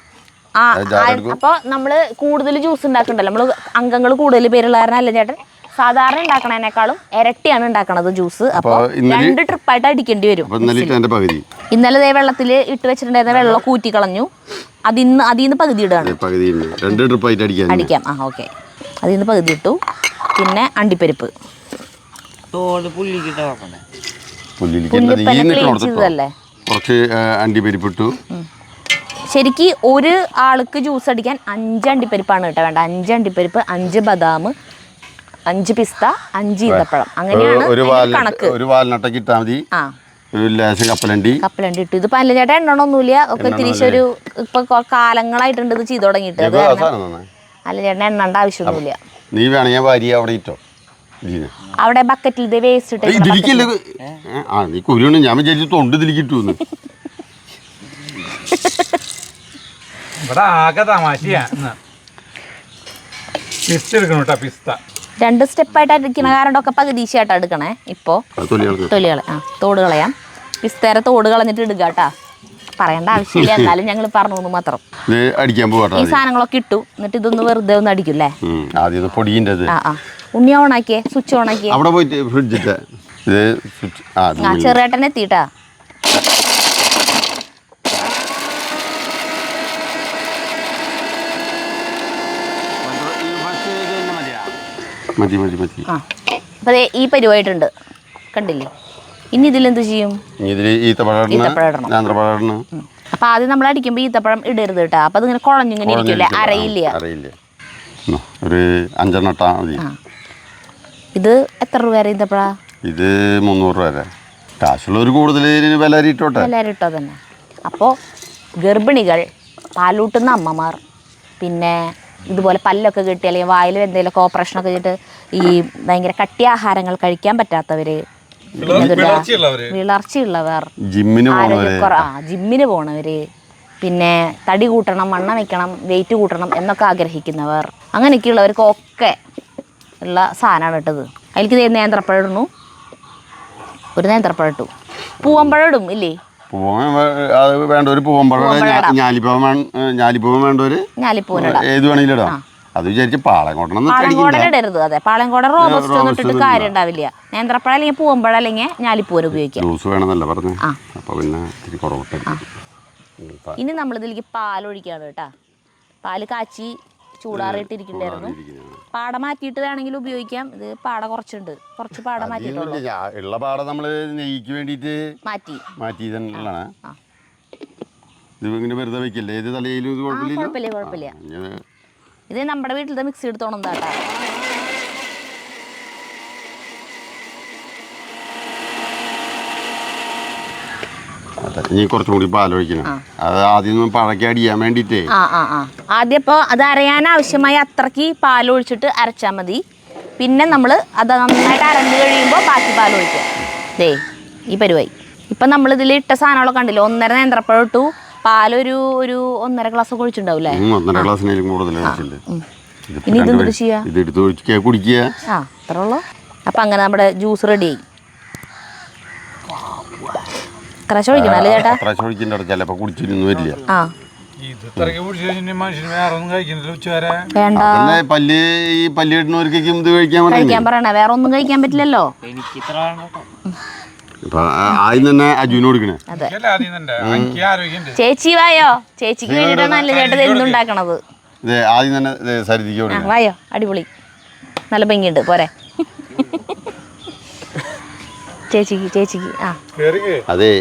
അപ്പൊ നമ്മള് കൂടുതൽ ജ്യൂസ് ഉണ്ടാക്കണ്ടല്ലോ, നമ്മള് അംഗങ്ങൾ കൂടുതൽ പേരുള്ള കാരണം അല്ല ചേട്ടൻ സാധാരണ ഉണ്ടാക്കണേനേക്കാളും ഇരട്ടിയാണ് ഉണ്ടാക്കണത് ജ്യൂസ്. അപ്പൊ 2 ട്രിപ്പായിട്ട് അടിക്കേണ്ടി വരും. ഇന്നലെ ദേ വെള്ളത്തിൽ ഇട്ട് വെച്ചിട്ടുണ്ടായിരുന്ന വെള്ളം കൂറ്റി കളഞ്ഞു. അതിന്ന് പകുതി ഇടാണ് അടിക്കാം. ഓക്കെ, അതിന്ന് പകുതി ഇട്ടു. പിന്നെ അണ്ടിപ്പരിപ്പ് ചെയ്തതല്ലേ, ശരിക്ക് ഒരു ആൾക്ക് ജ്യൂസ് അടിക്കാൻ 5 അണ്ടിപ്പരിപ്പാണ് കേട്ടോ വേണ്ട. 5 അണ്ടിപ്പരിപ്പ്, 5 ബദാം, 5 പിസ്ത, 5 ഈന്തപ്പഴം, അങ്ങനെയാണ് കണക്ക്.
ഒരു വാൽനട്ടൊക്കെ ഇട്ടാൽ മതി. കപ്പലണ്ടി
ഇട്ടു. ഇത് പല്ല ചേട്ടാ എണ്ണണമൊന്നുമില്ല, ഒക്കെ തിരിച്ച് ഒരു ഇപ്പൊ കാലങ്ങളായിട്ടുണ്ട് ഇത് ചെയ്ത് തുടങ്ങിയിട്ട്. അല്ല ചേട്ടൻ എണ്ണണ്ട ആവശ്യമൊന്നുമില്ല.
നീ വേണമെങ്കിൽ വാരി അവിടെ ഇട്ടോ.
അവിടെ ബക്കറ്റിൽ ഇത് വേസ്റ്റ് ഇട്ട്
ഇതിലേക്കല്ലേ ആ നീ കുരുണ് ഞാൻ വിചാരിച്ചു തൊണ്ട് ഇതിലേക്കിട്ടൂന്ന്.
ഇവിടെ ആകെ തമാശയാ. പിസ്ത എടുക്കണം കേട്ടോ, പിസ്ത
2 സ്റ്റെപ്പായിട്ട് അടിക്കണ കാരണമൊക്കെ പകുതിശായിട്ട് എടുക്കണേ. ഇപ്പോൾ തൊലികളെ തോട് കളയാം. പിസ്തേരെ തോട് കളഞ്ഞിട്ട് ഇടുക കേട്ടാ. പറയേണ്ട ആവശ്യമില്ല, എന്നാലും ഞങ്ങൾ പറഞ്ഞു മാത്രം.
അടിക്കാൻ പോവാ.
ഈ സാധനങ്ങളൊക്കെ ഇട്ടു, എന്നിട്ട് ഇതൊന്ന് വെറുതെ ഒന്ന് അടിക്കൂല്ലേ.
ആദ്യം പൊടിയിൻ്റെ
ഉണ്ണി ഓണാക്കിയേ, സ്വിച്ച് ഓണാക്കിയേ.
അവിടെ പോയിട്ട് ഫ്രിഡ്ജിട്ട്
ചെറുേട്ടൻ എത്തിയിട്ടാ.
മതി മതി മതി.
അപ്പൊ ഈ പരിവായിട്ടുണ്ട്, കണ്ടില്ലേ. ഇനി ഇതിലെന്ത് ചെയ്യും?
ഈത്തപ്പഴം.
അപ്പൊ ആദ്യം നമ്മൾ അടിക്കുമ്പോ ഈത്തപ്പഴം ഇടരുത് കേട്ടോ. അപ്പൊ അതിങ്ങനെ കുഴഞ്ഞിങ്ങനെ ഇരിക്കില്ലേ, അരയില്ല.
ഒരു 5 ഇട്ടാ മതി.
ഇത് എത്ര രൂപ വരെ ഈത്തപ്പഴ?
ഇത് 300 രൂപ വരെ. കാശുള്ളവർ കൂടുതൽ വില ഇട്ടോട്ടെ.
വില ഇട്ടോ തന്നെ. അപ്പോൾ ഗർഭിണികൾ, പാലൂട്ടുന്ന അമ്മമാർ, പിന്നെ ഇതുപോലെ പല്ലൊക്കെ കിട്ടി അല്ലെങ്കിൽ വായിൽ എന്തെങ്കിലുമൊക്കെ ഓപ്പറേഷനൊക്കെ ചെയ്തിട്ട് ഈ ഭയങ്കര കട്ടിയ ആഹാരങ്ങൾ കഴിക്കാൻ പറ്റാത്തവർ, വിളർച്ചയുള്ളവർ, ജിമ്മിന് പോണവര്, പിന്നെ തടി കൂട്ടണം, വണ്ണം വെക്കണം, വെയിറ്റ് കൂട്ടണം എന്നൊക്കെ ആഗ്രഹിക്കുന്നവർ, അങ്ങനെയൊക്കെയുള്ളവർക്കൊക്കെ ഉള്ള സാധനമാണ് ഇട്ടത്. അതിലേക്ക് നേന്ത്രപ്പഴം ഇടുന്നു, ഒരു നേന്ത്രപ്പഴം ഇട്ടു. പൂവമ്പഴം ഇടും ഇല്ലേ?
വേണ്ട ഒരു പൂവമ്പഴം. ഞാലിപ്പൂവൻ വേണ്ടവര് ഏത് വേണമെങ്കിലും ഇടാം. അത് വിചാരിച്ച്
പാളങ്കോടൻ ഇടരുത്. അതെ, പാളങ്കോടൻ റോബസ്റ്റ് ഒന്നും ഇട്ടിട്ട് കാര്യം ഉണ്ടാവില്ല. നേന്ത്രപ്പഴം അല്ലെങ്കിൽ പൂവമ്പഴം അല്ലെങ്കിൽ ഞാലിപ്പൂവൻ ഉപയോഗിക്കാം.
ജ്യൂസ് വേണമെന്നല്ല പറഞ്ഞു. അപ്പൊ പിന്നെ
ഇനി നമ്മളിതിലേക്ക് പാലൊഴിക്കാണ് കേട്ടാ. പാല് കാച്ചി ചൂടാറിയിട്ടിരിക്കണ്ടായിരുന്നു. പാട മാറ്റിയിട്ട് വേണമെങ്കിൽ ഉപയോഗിക്കാം. ഇത് പാട കുറച്ചുണ്ട്, കുറച്ച് പാട മാറ്റിയിട്ടുള്ളൂ.
ഉള്ള പാട നമ്മള് നെയ്ക്ക് വേണ്ടിട്ട് മാറ്റി തന്നെയാണ്. ഇത് ഇങ്ങനെ വെറുതെ വെക്കല്ലേ, ഏത് തലയിലും ഇത്
കുഴപ്പമില്ല. ഇത് നമ്മുടെ വീട്ടിലത്തെ മിക്സി എടുത്തോണം കേട്ടാ.
ഇനി കുറച്ചും കൂടി പാലൊഴിക്കണം. അത് ആദ്യം പഴക്കി അടിയാൻ വേണ്ടിട്ടേ.
ആദ്യം ഇപ്പോൾ അത് അരയാൻ ആവശ്യമായ അത്രയ്ക്ക് പാലൊഴിച്ചിട്ട് അരച്ചാൽ മതി. പിന്നെ നമ്മൾ അത് നന്നായിട്ട് അരഞ്ഞു കഴിയുമ്പോൾ ബാക്കി പാലൊഴിക്കുക. ദേ ഈ പരിവായി. ഇപ്പം നമ്മളിതിൽ ഇട്ട സാധനങ്ങളൊക്കെ കണ്ടില്ലേ. 1.5 നേന്ത്രപ്പഴം ഇട്ടു, പാലൊരു 1.5 ഗ്ലാസ് ഒക്കെ ഒഴിച്ചിട്ടുണ്ടാവില്ലേ?
1.5 ഗ്ലാസ്സിനും കൂടുതൽ.
ഇനി ഇതെന്ത് ചെയ്യാ?
ഇതെടുത്ത് ഒഴിക്കുക, കുടിക്കുക.
അത്ര ഉള്ളൂ. അപ്പം അങ്ങനെ നമ്മുടെ ജ്യൂസ് റെഡിയായി.
ചിലപ്പോ കുടിച്ചിരുന്നു വരില്ല. പല്ലിടുന്നവർക്കും ഇത് കഴിക്കാൻ
പറയണ, വേറെ ഒന്നും കഴിക്കാൻ പറ്റില്ലല്ലോ.
ആദ്യം തന്നെ അജുവിന് കൊടുക്കണേ.
ചേച്ചി വായോ, ചേച്ചിക്ക് വേണ്ടിയിട്ടാണ് ചേട്ടത് എന്തുണ്ടാക്കണത്.
ആദ്യം തന്നെ സരിതിക്ക് കൊടുക്കണം.
വായോ, അടിപൊളി, നല്ല ഭംഗിയുണ്ട്. പോരെ ചേച്ചിക്ക്.
അതെ,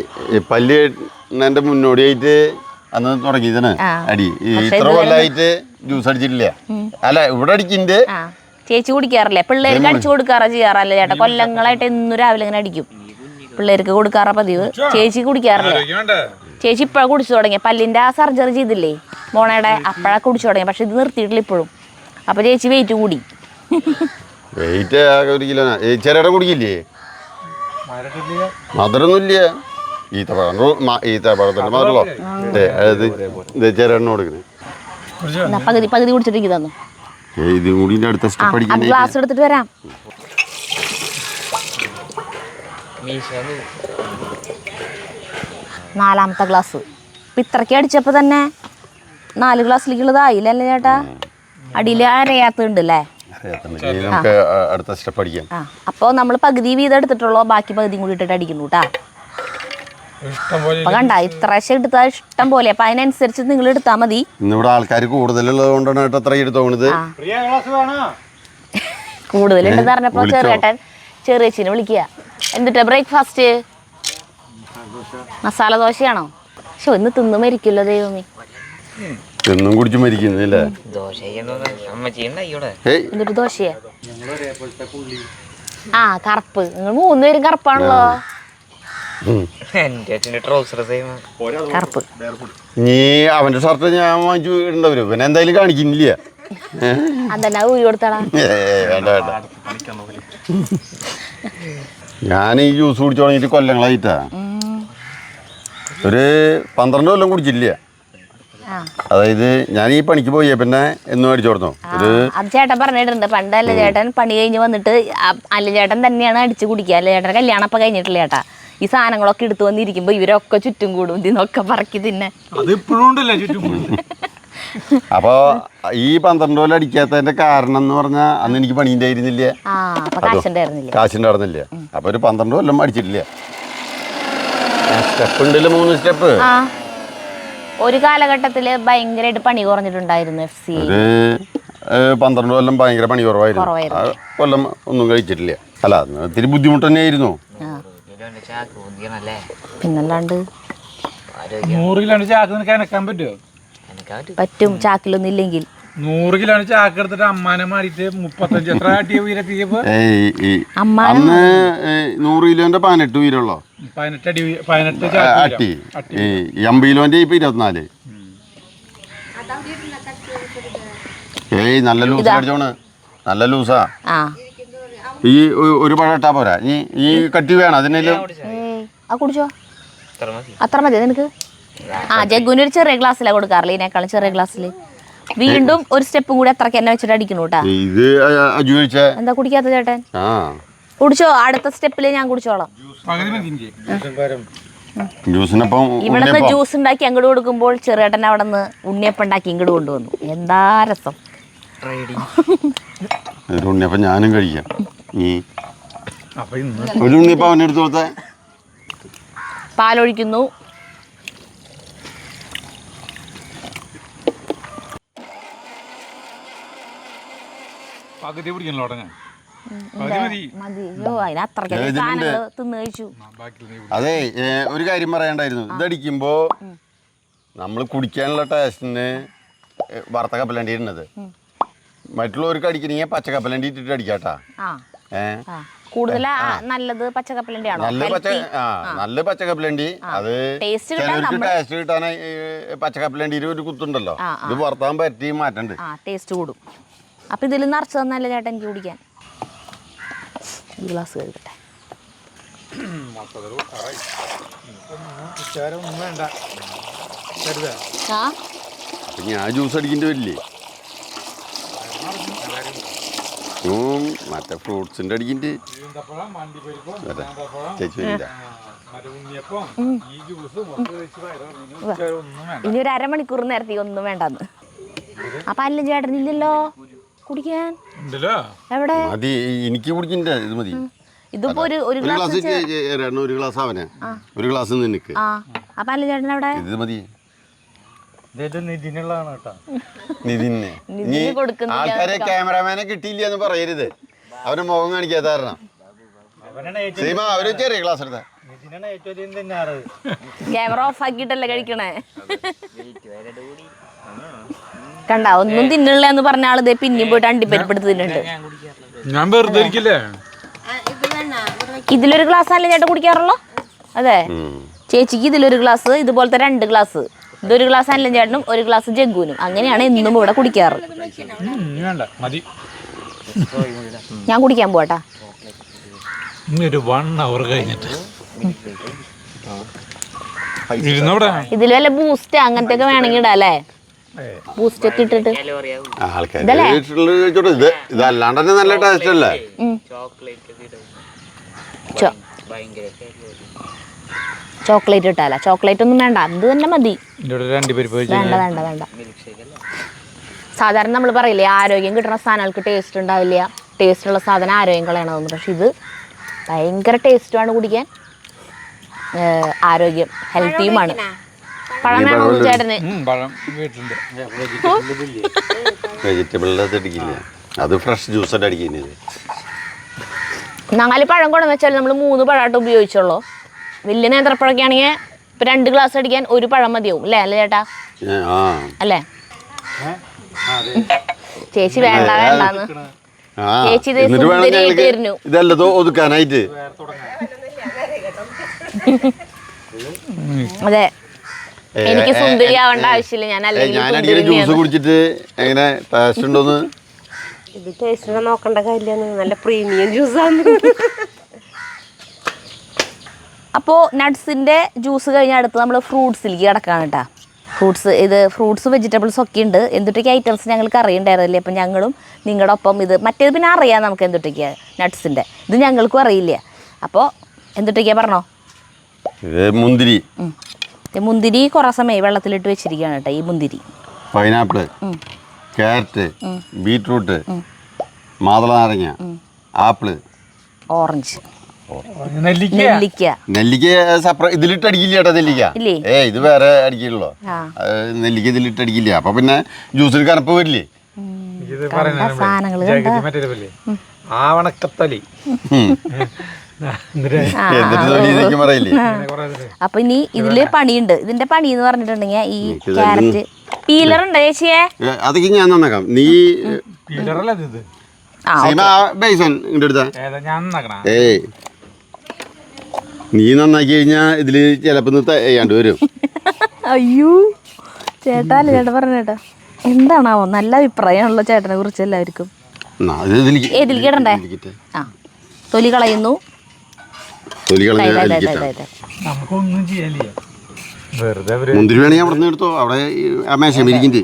പല്ലിന്റെ മുന്നോടിയായിട്ട് അന്ന് തുടങ്ങിയതാണ് അടി. ഇത്ര കൊല്ലായിട്ട് ജ്യൂസ് അടിച്ചിട്ടില്ല. അല്ല, ഇവിടെ അടിക്കുന്നുണ്ട്.
ചേച്ചി കുടിക്കാറില്ലേ? പിള്ളേർക്ക് അടിച്ചു കൊടുക്കാറാ ചെയ്യാറല്ലേ ചേട്ടാ? കൊല്ലങ്ങളായിട്ട് എന്നും രാവിലെ ഇങ്ങനെ അടിക്കും. പിള്ളേർക്ക് കൊടുക്കാറാ പതിവ്. ചേച്ചി കുടിക്കാറില്ലേ? ചേച്ചി ഇപ്പോഴാണ് കുടിച്ചു തുടങ്ങിയ. പല്ലിന്റെ ആ സർജറി ചെയ്തില്ലേ മോണയുടെ, അപ്പോഴാണ് കുടിച്ചു തുടങ്ങിയ. പക്ഷെ ഇത് നിർത്തിയിട്ടില്ല ഇപ്പോഴും. അപ്പൊ ചേച്ചി വെയിറ്റ് കൂടി.
Wait 1 kilo. ചെറുടെ കുടിക്കില്ലേ? മധുരൊന്നുമില്ല. ഈത്തപ്പഴത്തിന്റെ മധുരമല്ലോ. ചെറുണ്ണ കൊടുക്കണേ.
പകുതി കുടിച്ചിട്ട് തന്നു.
ഇത് കൂടി അടുത്ത സ്റ്റെപ്പ് അടിക്കാൻ
ഗ്ലാസ് എടുത്തിട്ട് വരാം. 4ാമത്തെ ഗ്ലാസ്. ഇപ്പം ഇത്രയ്ക്ക് അടിച്ചപ്പോൾ തന്നെ 4 ഗ്ലാസ്സിലേക്കുള്ളതായില്ലേ ചേട്ടാ? അടിയിൽ അരയാത്തുണ്ട് അല്ലേ?
അടുത്ത സ്റ്റെപ്പ് അടിക്കാം.
അപ്പോൾ നമ്മൾ പകുതി വീതം എടുത്തിട്ടുള്ളൂ, ബാക്കി പകുതിയും കൂടി ഇട്ടിട്ട് അടിക്കുന്നു കേട്ടാ. അപ്പൊ കണ്ട, ഇത്രശ്ശെ എടുത്താൽ ഇഷ്ടം പോലെ. അപ്പൊ അതിനനുസരിച്ച് നിങ്ങൾ എടുത്താൽ മതി.
ഇന്നിവിടെ ആൾക്കാർ കൂടുതലുള്ളത് കൊണ്ടാണ് അത്ര എടുത്തോണത്.
കൂടുതലുണ്ടെന്ന് പറഞ്ഞപ്പോ ചെറിയച്ചിനെ വിളിക്കുക. എന്നിട്ട് ബ്രേക്ക്ഫാസ്റ്റ് മസാല ദോശയാണോ? പക്ഷെ ഒന്ന് തിന്നു മരിക്കല്ലോ ദൈവമേ.
എന്നും കുടിച്ചു മരിക്കുന്നില്ലേ?
എന്നിട്ട് ദോശയാ? കറുപ്പ്. നിങ്ങൾ 3 പേരും കറുപ്പാണല്ലോ.
നീ അവന്റെ ഷർട്ട് ഞാൻ വാങ്ങിച്ചു ഇടണ്ടവരും പിന്നെ എന്തായാലും കാണിക്കുന്നില്ല.
അതെന്നാ ഊരി കൊടുത്താടാ.
വേണ്ട വേണ്ട. ഞാൻ ഈ ജ്യൂസ് കുടിച്ചു തുടങ്ങിയിട്ട് കൊല്ലങ്ങളായിട്ടാ. ഒരു 12 കൊല്ലം കുടിച്ചില്ല. അതായത് ഞാൻ ഈ പണിക്ക് പോയേ പിന്നെ എന്നും അടിച്ചു കൊടുത്തോ.
അത് ചേട്ടൻ പറഞ്ഞിട്ടുണ്ട്. പണ്ട് അല്ല ചേട്ടൻ പണി കഴിഞ്ഞ് വന്നിട്ട് അല്ല ചേട്ടൻ തന്നെയാണ് അടിച്ചു കുടിക്കുക. അല്ല ചേട്ടൻ കല്യാണം അപ്പം കഴിഞ്ഞിട്ടില്ല ചേട്ടാ. ഈ സാധനങ്ങളൊക്കെ എടുത്തു വന്നിരിക്കുമ്പോ ഇവരൊക്കെ ചുറ്റും കൂടും ഇതിന്നൊക്കെ പറക്കി തിന്നെ.
അപ്പൊ ഈ 12 കൊല്ലം അടിക്കാത്തതിന്റെ കാരണം എന്ന് പറഞ്ഞാൽ അന്ന് എനിക്ക് പണിയുണ്ടായിരുന്നില്ല, കാശുണ്ടായിരുന്നില്ല. അപ്പൊ ഒരു 12 കൊല്ലം അടിച്ചിട്ടില്ല. സ്റ്റെപ്പ് ഉണ്ടല്ലോ, 3 സ്റ്റെപ്പ്.
ഒരു കാലഘട്ടത്തില് ഭയങ്കരമായിട്ട് പണി കുറഞ്ഞിട്ടുണ്ടായിരുന്നു. FC
ഒരു 12 കൊല്ലം ഭയങ്കര പണി കുറവായിരുന്നു. കൊല്ലം ഒന്നും കഴിച്ചിട്ടില്ല. അല്ല ഇത്തിരി ബുദ്ധിമുട്ട് തന്നെയായിരുന്നു.
പിന്നല്ലാണ്ട്
100 കിലോ ചാക്ക് നിനക്ക് അനക്കാൻ പറ്റുമോ?
പറ്റും, ചാക്കിലൊന്നും ഇല്ലെങ്കിൽ.
100 കിലോ ചാക്ക് എടുത്തിട്ട് അമ്മാനെ മാറിയിട്ട് 35 എത്ര ആട്ടിയ ഉയരത്തിയപ്പോ
അന്ന് 100 കിലോന്റെ 18 ഉയരമുള്ളോ,
18
അട്ടി. 80 കിലോന്റെ ഇപ്പൊ 24. നല്ല ലൂസ് അടിച്ചോണ്, നല്ല ലൂസാ. ഈ ഒരു പഴം ഇട്ടാ പോരാ, ഈ കട്ടി വേണം അതിനെല്ലാം.
കുടിച്ചോ, അത്ര മതി നിനക്ക്. ജഗ്ഗുവിന് ഒരു ചെറിയ ഗ്ലാസ്സിലാണ് കൊടുക്കാറില്ല, ഇതിനേക്കാളും ചെറിയ ഗ്ലാസ്സില്. വീണ്ടും ഒരു സ്റ്റെപ്പും കൂടി അത്രക്ക് തന്നെ വെച്ചിട്ട് അടിക്കണു കേട്ടാ. എന്താ കുടിക്കാത്ത ചേട്ടൻ? കുടിച്ചോ, അടുത്ത സ്റ്റെപ്പില് ഞാൻ കുടിച്ചോളാം. ഇവിടുന്ന് ജ്യൂസ് ഉണ്ടാക്കി അങ്ങോട്ട് കൊടുക്കുമ്പോൾ ചെറുേട്ടൻ അവിടെ നിന്ന് ഉണ്ണിയപ്പം ഉണ്ടാക്കി ഇങ്ങോട്ട് കൊണ്ടുവന്നു. എന്താ രസം.
ഉണ്ണിയപ്പം ഞാനും കഴിക്കാം. ഒരു ഉണ്ണിയപ്പം അവനെടുത്ത് കൊടുത്തേ.
പാലൊഴിക്കുന്നു.
അതെ, ഒരു കാര്യം പറയണ്ടായിരുന്നു. ഇതടിക്കുമ്പോ നമ്മൾ കുടിക്കാനുള്ള ടേസ്റ്റിന് വറുത്ത കപ്പലണ്ടി ഇടുന്നത്. മറ്റുള്ളവർക്ക് അടിക്കണെങ്കിൽ പച്ച കപ്പലണ്ടി ഇട്ടിട്ട് അടിക്കാട്ടാ.
നല്ലത് പച്ചക്കപ്പലണ്ടിയാണോ?
നല്ല പച്ചക്കപ്പലണ്ടി. അത് ചിലർക്ക് ടേസ്റ്റ് കിട്ടാനായി പച്ചക്കപ്പലണ്ടിയിൽ ഒരു കുത്തുണ്ടല്ലോ, ഇത് വറുത്താൻ പറ്റി മാറ്റണ്ട്,
ടേസ്റ്റ് കൂടും. അപ്പൊ ഇതിൽ നിറച്ച് തന്നല്ലേ ചേട്ടൻ എനിക്ക് കുടിക്കാൻ. ഈ ഗ്ലാസ് കഴിക്കട്ടെ.
ഞാൻ ജ്യൂസ് അടിക്കേണ്ടി വരില്ലേ? മറ്റേ ഫ്രൂട്ട്സിന്റെ അടിക്കിണ്ട്.
ഇനി ഒരു അരമണിക്കൂർ നേരത്തെ ഒന്നും വേണ്ടെന്ന്. അപ്പൊ അല്ല ചേട്ടൻ ഇല്ലല്ലോ കുടിക്കാൻ. എവിടെ?
എനിക്ക് കുടിക്കണ്ട, ഇത് മതി.
ഇതിപ്പോ ഒരു
ഗ്ലാസ് അവനെ, ഒരു ഗ്ലാസ് നിനക്ക്.
അപ്പൊ അല്ല ചേട്ടൻ എവിടെ?
ഇത് മതി. ആൾക്കാരെ ക്യാമറമാനെ കിട്ടിയില്ല എന്ന് പറയരുത്. അവന് മുഖം കാണിക്കാത്ത കാരണം സീമ അവര് ചെറിയ ക്ലാസ് എടുത്ത
ക്യാമറ ഓഫ് ആക്കിയിട്ടല്ലേ കഴിക്കണേ. കണ്ട, ഒന്നും തിന്നില്ല എന്ന് പറഞ്ഞ ആള് പിന്നെയും പോയിട്ട് അണ്ടിപ്പരിപ്പെടുത്ത് തിന്നുണ്ട്. ഇതിലൊരു ഗ്ലാസ് അല്ലേ ചേട്ടൻ കുടിക്കാറുള്ളൂ? അതെ, ചേച്ചിക്ക് ഇതിലൊരു ഗ്ലാസ്, ഇതുപോലത്തെ 2 ഗ്ലാസ്. ഇതൊരു ഗ്ലാസ് അല്ല ചേട്ടനും, ഒരു ഗ്ലാസ് ജഗ്ഗുവിനും. അങ്ങനെയാണ് എന്നും ഇവിടെ കുടിക്കാറ്. ഞാൻ കുടിക്കാൻ പോട്ടാ. ഇതിൽ വല്ല ബൂസ്റ്റ് അങ്ങനത്തെ ഒക്കെ വേണമെങ്കിൽ ഇടാം അല്ലേ? ബൂസ്റ്റ് ഒക്കെ ഇട്ടിട്ട്
ഇതല്ലാണ്ട് തന്നെ നല്ല ടേസ്റ്റ് അല്ലേ?
ചോക്ലേറ്റ് ഇട്ടാല? ചോക്ലേറ്റ് ഒന്നും വേണ്ട, അത് തന്നെ മതി. വേണ്ട വേണ്ട വേണ്ട. സാധാരണ നമ്മൾ പറയില്ലേ, ആരോഗ്യം കിട്ടുന്ന സാധനങ്ങൾക്ക് ടേസ്റ്റ് ഉണ്ടാവില്ല, ടേസ്റ്റുള്ള സാധനം ആരോഗ്യം കളയണമെന്ന്. പക്ഷെ ഇത് ഭയങ്കര ടേസ്റ്റുമാണ് കുടിക്കാൻ, ആരോഗ്യം ഹെൽത്തിയുമാണ്. പഴം വേണോ ചേട്ടന്?
അത് ഫ്രഷ് ജ്യൂസ് അടിക്കുന്നത്.
4 പഴം കൊണ്ടെന്ന് വെച്ചാൽ നമ്മൾ 3 പഴമായിട്ട് ഉപയോഗിച്ചുള്ളൂ. വലിയ നേന്ത്രപ്പഴമൊക്കെ ആണെങ്കിൽ ഇപ്പൊ 2 ഗ്ലാസ് അടിക്കാൻ 1 പഴം മതിയാവും അല്ലേ? അല്ലേ ചേട്ടാ? അല്ലേ? ചേച്ചി വേണ്ട വേണ്ടാന്ന് ചേച്ചി സുന്ദരിയായിട്ടിരുന്നു.
ഇതല്ലോ ഒതുക്കാനായിട്ട്.
അതെ, എനിക്ക് സുന്ദരി ആവേണ്ട ആവശ്യമില്ല, ഞാൻ
ഞാൻ അടിക്കുന്ന ജ്യൂസ് കുടിച്ചിട്ട് എങ്ങനെ ടേസ്റ്റ് ഉണ്ടോന്ന്
ഇത് ടേസ്റ്റ് നോക്കേണ്ട കാര്യമില്ല, നല്ല പ്രീമിയം ജ്യൂസാണ്.
അപ്പോൾ നട്ട്സിൻ്റെ ജ്യൂസ് കഴിഞ്ഞാൽ അടുത്ത് നമ്മൾ ഫ്രൂട്ട്സിലേക്ക് കിടക്കാണ് കേട്ടോ. ഫ്രൂട്ട്സ് വെജിറ്റബിൾസ് ഒക്കെ ഉണ്ട്. എന്തൊക്കെ ഐറ്റംസ് ഞങ്ങൾക്ക് അറിയണ്ടായിരുന്നില്ലേ. അപ്പം ഞങ്ങളും നിങ്ങളുടെ ഒപ്പം ഇത് മറ്റേത് പിന്നെ അറിയാം നമുക്ക് എന്തൊക്കെയാണ് നട്ട്സിൻ്റെ, ഇത് ഞങ്ങൾക്കും അറിയില്ല. അപ്പോൾ എന്തൊക്കെയാണ് പറഞ്ഞോ. മുന്തിരി കുറേ സമയം വെള്ളത്തിലിട്ട് വെച്ചിരിക്കുകയാണ് കേട്ടോ. ഈ മുന്തിരി,
പൈനാപ്പിള്, ക്യാരറ്റ്, ബീട്രൂട്ട്, മാതള നാരങ്ങ, ആപ്പിള്,
ഓറഞ്ച്,
നെല്ലിക്ക.
നെല്ലിക്ക
ഇതിലിട്ട് അടിക്കില്ല കേട്ടോ. നെല്ലിക്ക ഇത് വേറെ അടിക്കുള്ളൂ. നെല്ലിക്ക ഇതിലിട്ട് അടിക്കില്ല. അപ്പൊ പിന്നെ ജ്യൂസിൽ കനപ്പ് വരില്ലേ.
സാധനങ്ങൾ
ആവണക്കത്തലി.
പറയില്ലേ.
അപ്പൊ ഇനി ഇതില് പണിയുണ്ട്. ഇതിന്റെ പണി എന്ന് പറഞ്ഞിട്ടുണ്ടെങ്കിൽ ഈ ക്യാരറ്റ് പീലർ ഉണ്ട് ചേച്ചിയെ,
അതൊക്കെ ഞാൻ നന്നാക്കാം. നീ നീ നന്നാക്കി കഴിഞ്ഞാ ഇതില് ചിലപ്പോ ചെയ്യാണ്ട് വരും.
അയ്യോ ചേട്ടാ പറഞ്ഞേട്ടാ എന്താണാവോ, നല്ല അഭിപ്രായമാണല്ലോ ചേട്ടനെ കുറിച്ച് എല്ലാവർക്കും. ഏതിലേക്ക് ഇടണ്ടേ? ആ തൊലി കളയുന്നു.
നമുക്കൊന്നും ചെയ്യാനില്ല, വെറുതെ
മുന്തിരി വേണമെങ്കിൽ അവിടെ നിന്ന് എടുത്തോ. അവിടെ ആ മേശം ഇരിക്കുന്നുണ്ട്.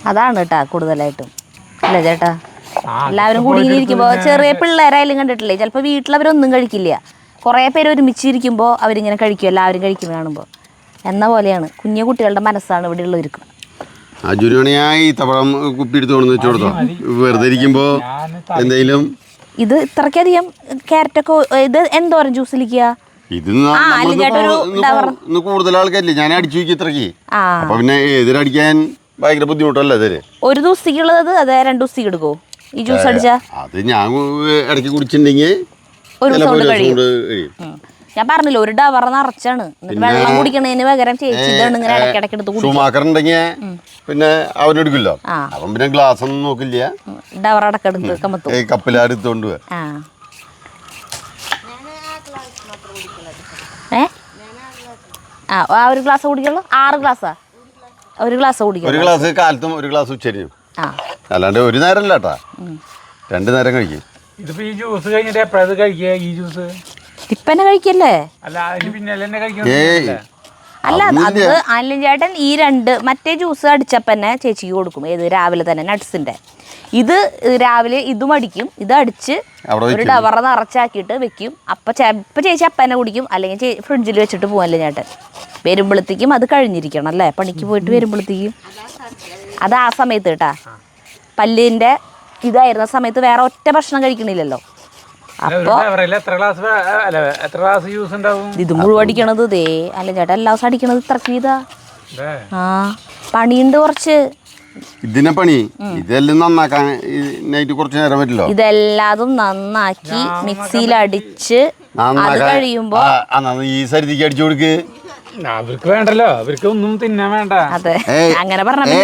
അതാണ് കേട്ടാ കൂടുതലായിട്ടും അല്ലേ ചേട്ടാ. എല്ലാവരും കൂടി ഇങ്ങനെ ഇരിക്കുമ്പോൾ ചെറിയ പിള്ളേരായാലും കണ്ടിട്ടില്ലേ, ചിലപ്പോൾ വീട്ടിലവരൊന്നും കഴിക്കില്ല. കുറേ പേര് ഒരുമിച്ചിരിക്കുമ്പോൾ അവരിങ്ങനെ കഴിക്കും, എല്ലാവരും കഴിക്കുന്നത് കാണുമ്പോൾ. എന്ന പോലെയാണ് കുഞ്ഞു കുട്ടികളുടെ മനസ്സാണ് ഇവിടെ ഉള്ളവർക്കും.
അജുനായി തവളം കുപ്പി എടുത്തോന്ന് വെച്ചു കൊടുത്തോ. വെറുതെ ഇരിക്കുമ്പോ എന്തെങ്കിലും
ഇത് ഇത്രയ്ക്കധികം ക്യാരറ്റൊക്കെ ഇത് എന്തോരം ജ്യൂസിലിരിക്കുക.
ഇത് കൂടുതൽ ആൾക്കാരില്ലേ, ഞാൻ അടിച്ചു വയ്ക്കും ഇത്രക്ക്. അപ്പൊ പിന്നെ എതിരടിക്കാൻ ഭയങ്കര ബുദ്ധിമുട്ടല്ലേ ഇതില്.
ഒരു ദിവസത്തേക്കുള്ളത് അതെ 2 ദിവസത്തേക്ക് എടുക്കോ ഈ ജ്യൂസ് അടിച്ചാ?
അത് ഞാൻ ഇടയ്ക്ക് കുടിച്ചിട്ടുണ്ടെങ്കിൽ
ഒരു ദിവസം കൊണ്ട് കഴിയും. ഞാൻ പറഞ്ഞില്ല, ഒരു ഡവർ നിറച്ചാണ്. വെള്ളം കുടിക്കണതിന് പകരം ചേച്ചി ഇതാണ് ഇങ്ങനെ ഇടയ്ക്കിടയ്ക്ക് എടുത്ത്
ഷൂമാക്കറുണ്ടെങ്കിൽ പിന്നെ അവനെടുക്കില്ലോ. അപ്പം പിന്നെ ഗ്ലാസ് ഒന്നും നോക്കില്ല,
ഡവർ അടക്കെടുത്ത് കമ്പത്തു
കപ്പിലാടുത്തോണ്ട്
ആ ഒരു ഗ്ലാസ് കുടിക്കുള്ളൂ. 6 ഗ്ലാസ്സാ ഒരു ഗ്ലാസ് കുടിക്കും.
ഒരു ഗ്ലാസ് കാലത്തും ഒരു ഗ്ലാസ് ഉച്ചരിയും. അല്ലാണ്ട് ഒരു നേരം അല്ല കേട്ടാ, 2 നേരം കഴിക്കും.
ഇതിപ്പോ ഈ ജ്യൂസ് കഴിഞ്ഞിട്ട് എപ്പോഴത് കഴിക്കുക? ഈ ജ്യൂസ്
ഇപ്പന്നെ കഴിക്കല്ലേ?
അല്ല
അത് അനിലും ചേട്ടൻ ഈ 2 മറ്റേ ജ്യൂസ് അടിച്ചപ്പന്നെ ചേച്ചിക്ക് കൊടുക്കും. ഏത് രാവിലെ തന്നെ നട്ട്സിന്റെ. ഇത് രാവിലെ ഇതും അടിക്കും, ഇത് അടിച്ച് ഒരു ഡവറ നിറച്ചാക്കിയിട്ട് വെക്കും. അപ്പം ചേച്ചി അപ്പന്നെ കുടിക്കും, അല്ലെങ്കിൽ ഫ്രിഡ്ജിൽ വെച്ചിട്ട് പോവല്ലേ ചേട്ടൻ. വരുമ്പോഴത്തേക്കും അത് കഴിഞ്ഞിരിക്കണം അല്ലേ, പണിക്ക് പോയിട്ട് വരുമ്പോഴത്തേക്കും. അത് ആ സമയത്ത് കേട്ടാ, പല്ലിൻ്റെ ഇതായിരുന്ന സമയത്ത് വേറെ ഒറ്റ ഭക്ഷണം കഴിക്കണില്ലല്ലോ. അപ്പോൾ ഇത് മുഴുവൻ അടിക്കണത് ദേ അല്ല ചേട്ടാ, എല്ലാ ദിവസം അടിക്കണത് ഇത്രക്ക് ഇതാ. പണിയുണ്ട് കുറച്ച്.
ഇതിനെ പണി ഇതെല്ലാം നന്നാക്കാൻ കുറച്ച് നേരം പറ്റില്ലോ.
ഇതെല്ലാതും നന്നാക്കി മിക്സിയിൽ അടിച്ച് അത് കഴിയുമ്പോ
ഈ സരിതിക്ക് അടിച്ചു കൊടുക്ക്.
അവർക്ക് വേണ്ടല്ലോ, അവർക്ക് ഒന്നും തിന്നാൻ വേണ്ട.
അതെ അങ്ങനെ പറഞ്ഞ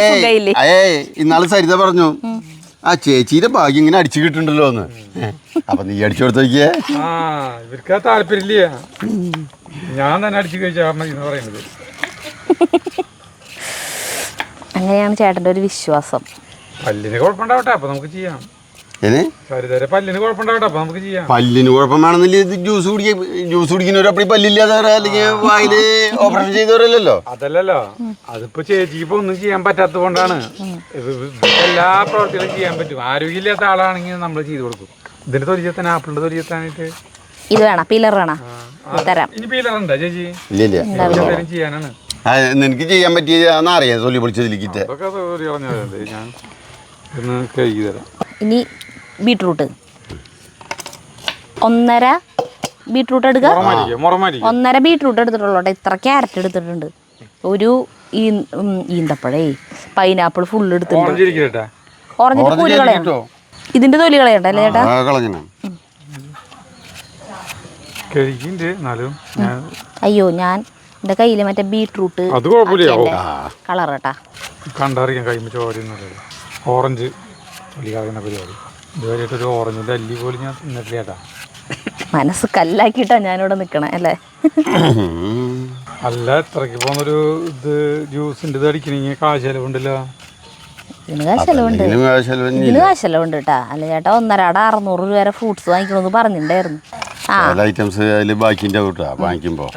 ഇന്നാള് സരിത പറഞ്ഞു, ആ ചേച്ചിയുടെ ഭാഗ്യം ഇങ്ങനെ അടിച്ചു കിട്ടുന്നുണ്ടല്ലോ എന്ന്. അപ്പൊ നീ അടിച്ചു കൊടുത്തോക്കിയേ.
ഇവർക്ക് താല്പര്യമില്ല, ഞാൻ തന്നെ അടിച്ചു കഴിച്ചാൽ മതി എന്ന് പറയുന്നത്.
അങ്ങനെയാണ് ചേട്ടൻ്റെ ഒരു വിശ്വാസം.
പല്ലിന് കുഴപ്പമുണ്ടാവട്ടെ, അപ്പൊ നമുക്ക് ചെയ്യാം. പല്ലിന് കുഴപ്പമുണ്ടാവട്ടെ, അപ്പൊ നമുക്ക് ചെയ്യാം.
പല്ലിന് കുഴപ്പമാണെന്നില്ല, ഇത് ജ്യൂസ് കുടിക്കുന്നവർ അപ്പടി പല്ലില്ലാത്തവരാ അല്ലെങ്കിൽ വായില് ഓപ്പറേഷൻ ചെയ്തവരല്ലോ.
അതല്ലല്ലോ, അതിപ്പോ ചേച്ചിക്ക് ഇപ്പൊ ഒന്നും ചെയ്യാൻ പറ്റാത്തത് കൊണ്ടാണ്. എല്ലാ പ്രവർത്തികളും ചെയ്യാൻ പറ്റും. ആരോഗ്യമില്ലാത്ത ആളാണെങ്കിൽ നമ്മൾ ചെയ്തു കൊടുക്കും. ഇതിന്റെ തൊലിച്ചെത്താൻ, ആപ്പിളിന്റെ തൊലിച്ചെത്താനായിട്ട്
ഇത് വേണം, പീലർ വേണം.
ഇനി പീലർ ഉണ്ടോ ചേച്ചി?
ഇല്ല,
ചെയ്യാനാണ്.
നിനക്ക് ചെയ്യാൻ പറ്റിയെന്ന് അറിയാം. തൊലി പൊളിച്ചതിലേക്കിട്ട്
ഞാൻ കഴുകി തരാം.
ഇനി ബീട്രൂട്ട് 1.5 ബീട്രൂട്ട് എടുക്കുക. 1.5 ബീട്രൂട്ട് എടുത്തിട്ടുള്ളൂ. ഇത്ര ക്യാരറ്റ് എടുത്തിട്ടുണ്ട്. ഒരു ഈന്തപ്പഴേ പൈനാപ്പിൾ ഫുള്ള് എടുത്തിട്ടുണ്ട്. ഓറഞ്ചിന്റെ തൊലി കളയണ്ടോ? ഇതിന്റെ തൊലി കളയണ്ടല്ലേ ചേട്ടാ? അയ്യോ, ഞാൻ എന്റെ കയ്യില് മറ്റേ ബീട്രൂട്ട് കളർ കേട്ടാ
കണ്ടറിയാം. കൈമ ചോരയൊന്നുമില്ല. ഓറഞ്ച് തൊലി കളയുന്ന പരിപാടി ഇതുവരെയായിട്ടൊരു ഓറഞ്ചിന്റെ അല്ലി പോലും ഞാൻ തിന്നിട്ടില്ല ചേട്ടാ.
മനസ്സ് കല്ലാക്കിയിട്ടാ ഞാനിവിടെ നിക്കണേ അല്ലേ?
അല്ല, ഇത്രയ്ക്ക് പോകുന്നൊരു ഇത് ജ്യൂസിൻ്റെ ഇത് അടിക്കണമെങ്കിൽ കാശ് ചെലവുണ്ടല്ലോ.
ഇതിന് കാശെലവുണ്ട്, ഇതിന് കാശെലവുണ്ട് കേട്ടാ. അല്ല ചേട്ടാ 1.5 600 രൂപ വരെ ഫ്രൂട്ട്സ് വാങ്ങിക്കണമെന്ന് പറഞ്ഞിട്ടുണ്ടായിരുന്നു.
ഐറ്റംസ് അതിൽ ബാക്കിൻ്റെ കൂട്ടാ വാങ്ങിക്കുമ്പോൾ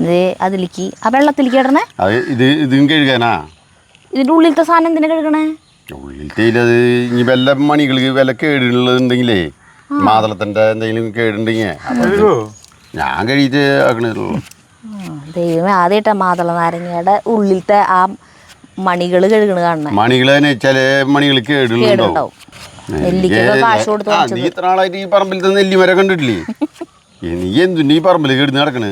ഇത് അതിലേക്ക് ആ വെള്ളത്തിലേക്ക് ഇടണേ.
ഇതും കഴുകാനാ?
ഇതിന്റെ ഉള്ളിലത്തെ സാധനം എന്തിനാ കഴുകണേ?
ഉള്ളിലത്തെ അത് ഇനി വല്ല മണികൾക്ക് വല്ല കേടുള്ളതുണ്ടെങ്കിലേ, മാതളത്തിൻ്റെ എന്തെങ്കിലും കേടുണ്ടെങ്കിൽ ഞാൻ കഴിയിട്ട് ആക്കണുള്ളൂ.
ദൈവമേ, ആദ്യമായിട്ടാ മാതള നാരങ്ങയുടെ ഉള്ളിലത്തെ ആ മണികൾ കഴുകണ കാണണേ.
മണികൾ തന്നെ ചില മണികൾ കേടുണ്ടാവും. നീ ഇത്ര നാളായിട്ട് ഈ പറമ്പിലത്തെ നെല്ലിമരം കണ്ടിട്ടില്ലേ? നീ എന്തുണ്ട് ഈ പറമ്പിൽ കേടുന്ന് നടക്കണ്?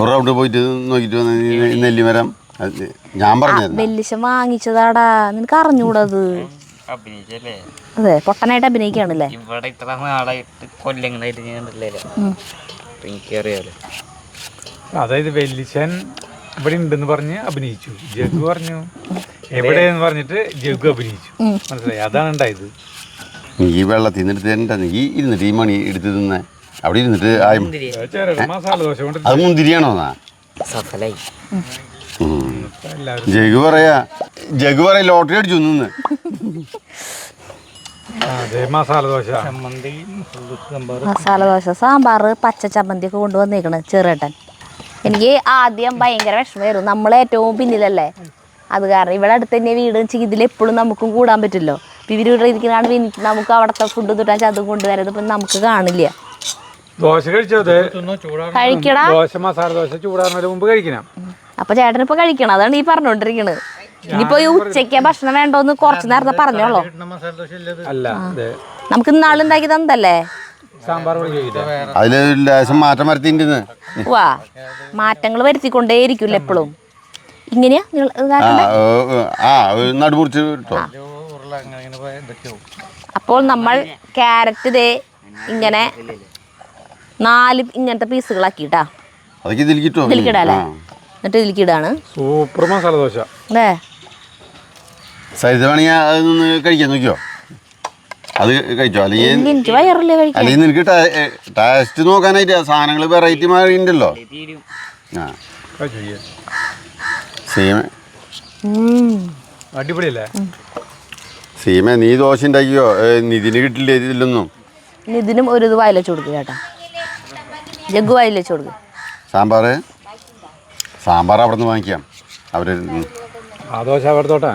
ഒരു റൗണ്ട് പോയിട്ട് നോക്കിട്ട് വന്ന നെല്ലിമരം ഞാൻ പറഞ്ഞു
വെല്ലിശം വാങ്ങിച്ചതാടാ, നിനക്ക് അറിഞ്ഞൂടത്? അതെ, പൊട്ടനായിട്ട് അഭിനയിക്കാണല്ലേ?
ഇവിടെ ഇത്ര നാളായിട്ട് കൊല്ലങ്ങളായിട്ട് ഞാൻ കണ്ടില്ലല്ലോ, എനിക്കറിയാലോ.
അതായത് വെല്ലിശൻ ഇവിടെ ഉണ്ടെന്ന് പറഞ്ഞ് അഭിനയിച്ചു, ജഗ്ഗു പറഞ്ഞു എവിടെയെന്ന് പറഞ്ഞിട്ട് ജഗ്ഗു അഭിനയിച്ചു. മനസ്സിലായി? അതാണ് ഉണ്ടായത്.
ഈ വെള്ളത്തിൽ നിന്ന് എടുത്ത് നീ ഇരുന്നിട്ട് ഈ മണി എടുത്ത് തിന്നെ അവിടെ ഇരുന്നിട്ട്
മസാല ദോശ കൊണ്ട്
അത് മുന്തിരിയാണോ?
സഫലായി.
ജഗ്ഗു പറയാ ലോട്ടറി അടിച്ചു നിന്ന്.
മസാല ദോശ,
മസാല ദോശ, സാമ്പാർ, പച്ച ചമ്മന്തി ഒക്കെ കൊണ്ടുവന്നേക്കണ് ചെറുട്ടൻ. എനിക്ക് ആദ്യം ഭയങ്കര വിഷമമായിരുന്നു, നമ്മളേറ്റവും പിന്നിലല്ലേ, അത് കാരണം ഇവിടെ അടുത്ത് തന്നെ വീട് വെച്ചെങ്കിൽ ഇതിലെപ്പോഴും നമുക്കും കൂടാൻ പറ്റില്ലോ. ഇപ്പം ഇവർ ഇവിടെ ഇരിക്കുന്നതാണ്, നമുക്ക് അവിടുത്തെ ഫുഡ് തൊട്ടാൽ അതും കൊണ്ടുവരുന്നത് ഇപ്പം നമുക്ക് കാണില്ല.
ദോശ കഴിച്ചത്
കഴിക്കടാ,
ദോശ മസാല ദോശ ചൂടാറുന്നതിന് മുമ്പ് കഴിക്കണം.
അപ്പൊ ചേട്ടനിപ്പോ കഴിക്കണം, അതാണ് ഈ പറഞ്ഞോണ്ടിരിക്കണത്. ഇനിയിപ്പോ ഈ ഉച്ചയ്ക്ക് ഭക്ഷണം വേണ്ടോന്ന് കുറച്ച് നേരത്തെ പറഞ്ഞോളൂ.
അല്ല,
നമുക്ക് ഇന്നാളുണ്ടാക്കി തന്നതല്ലേ
സാമ്പാർ.
അതില് ലേശം മാറ്റം വരുത്തിണ്ട്.
വാ, മാറ്റങ്ങൾ വരുത്തിക്കൊണ്ടേയിരിക്കില്ല എപ്പോഴും. ഇങ്ങനെയാ
നടുമുറിച്ച്.
അപ്പോൾ നമ്മൾ ക്യാരറ്റ് ദേ ഇങ്ങനെ 4 ഇങ്ങനത്തെ പീസുകളാക്കിട്ടാ ഇതിലേക്കിടാല്ലേ. എന്നിട്ട് ഇതിലേക്കിടാണ്.
സൂപ്പർ മസാല ദോശ.
അതെ,
സൈസ് വേണമെങ്കിൽ അതൊന്ന് കഴിക്കാൻ നോക്കിയോ? അത് കഴിച്ചോ? അല്ലെങ്കിൽ
എനിക്ക് വയറില്ലേ കഴിക്കാൻ.
അല്ലെങ്കിൽ നിനക്ക് ടേസ്റ്റ് നോക്കാനായിട്ട് സാധനങ്ങൾ വെറൈറ്റി മാറിയിട്ടുണ്ടല്ലോ. സീമ
അടിപൊളിയല്ലേ?
സീമ നീ ദോശ ഉണ്ടാക്കിയോ? നിതിന് കിട്ടില്ല ഇതിലൊന്നും.
ഇതിനും ഒരു ഇത് വായിൽ വെച്ച് കൊടുക്കുക ചേട്ടാ, ജഗ്ഗു വായിൽ വെച്ച് കൊടുക്കുക.
സാമ്പാർ അവിടെ നിന്ന് വാങ്ങിക്കാം. അവർ
ആ ദോശ അവിടത്തോട്ടെ.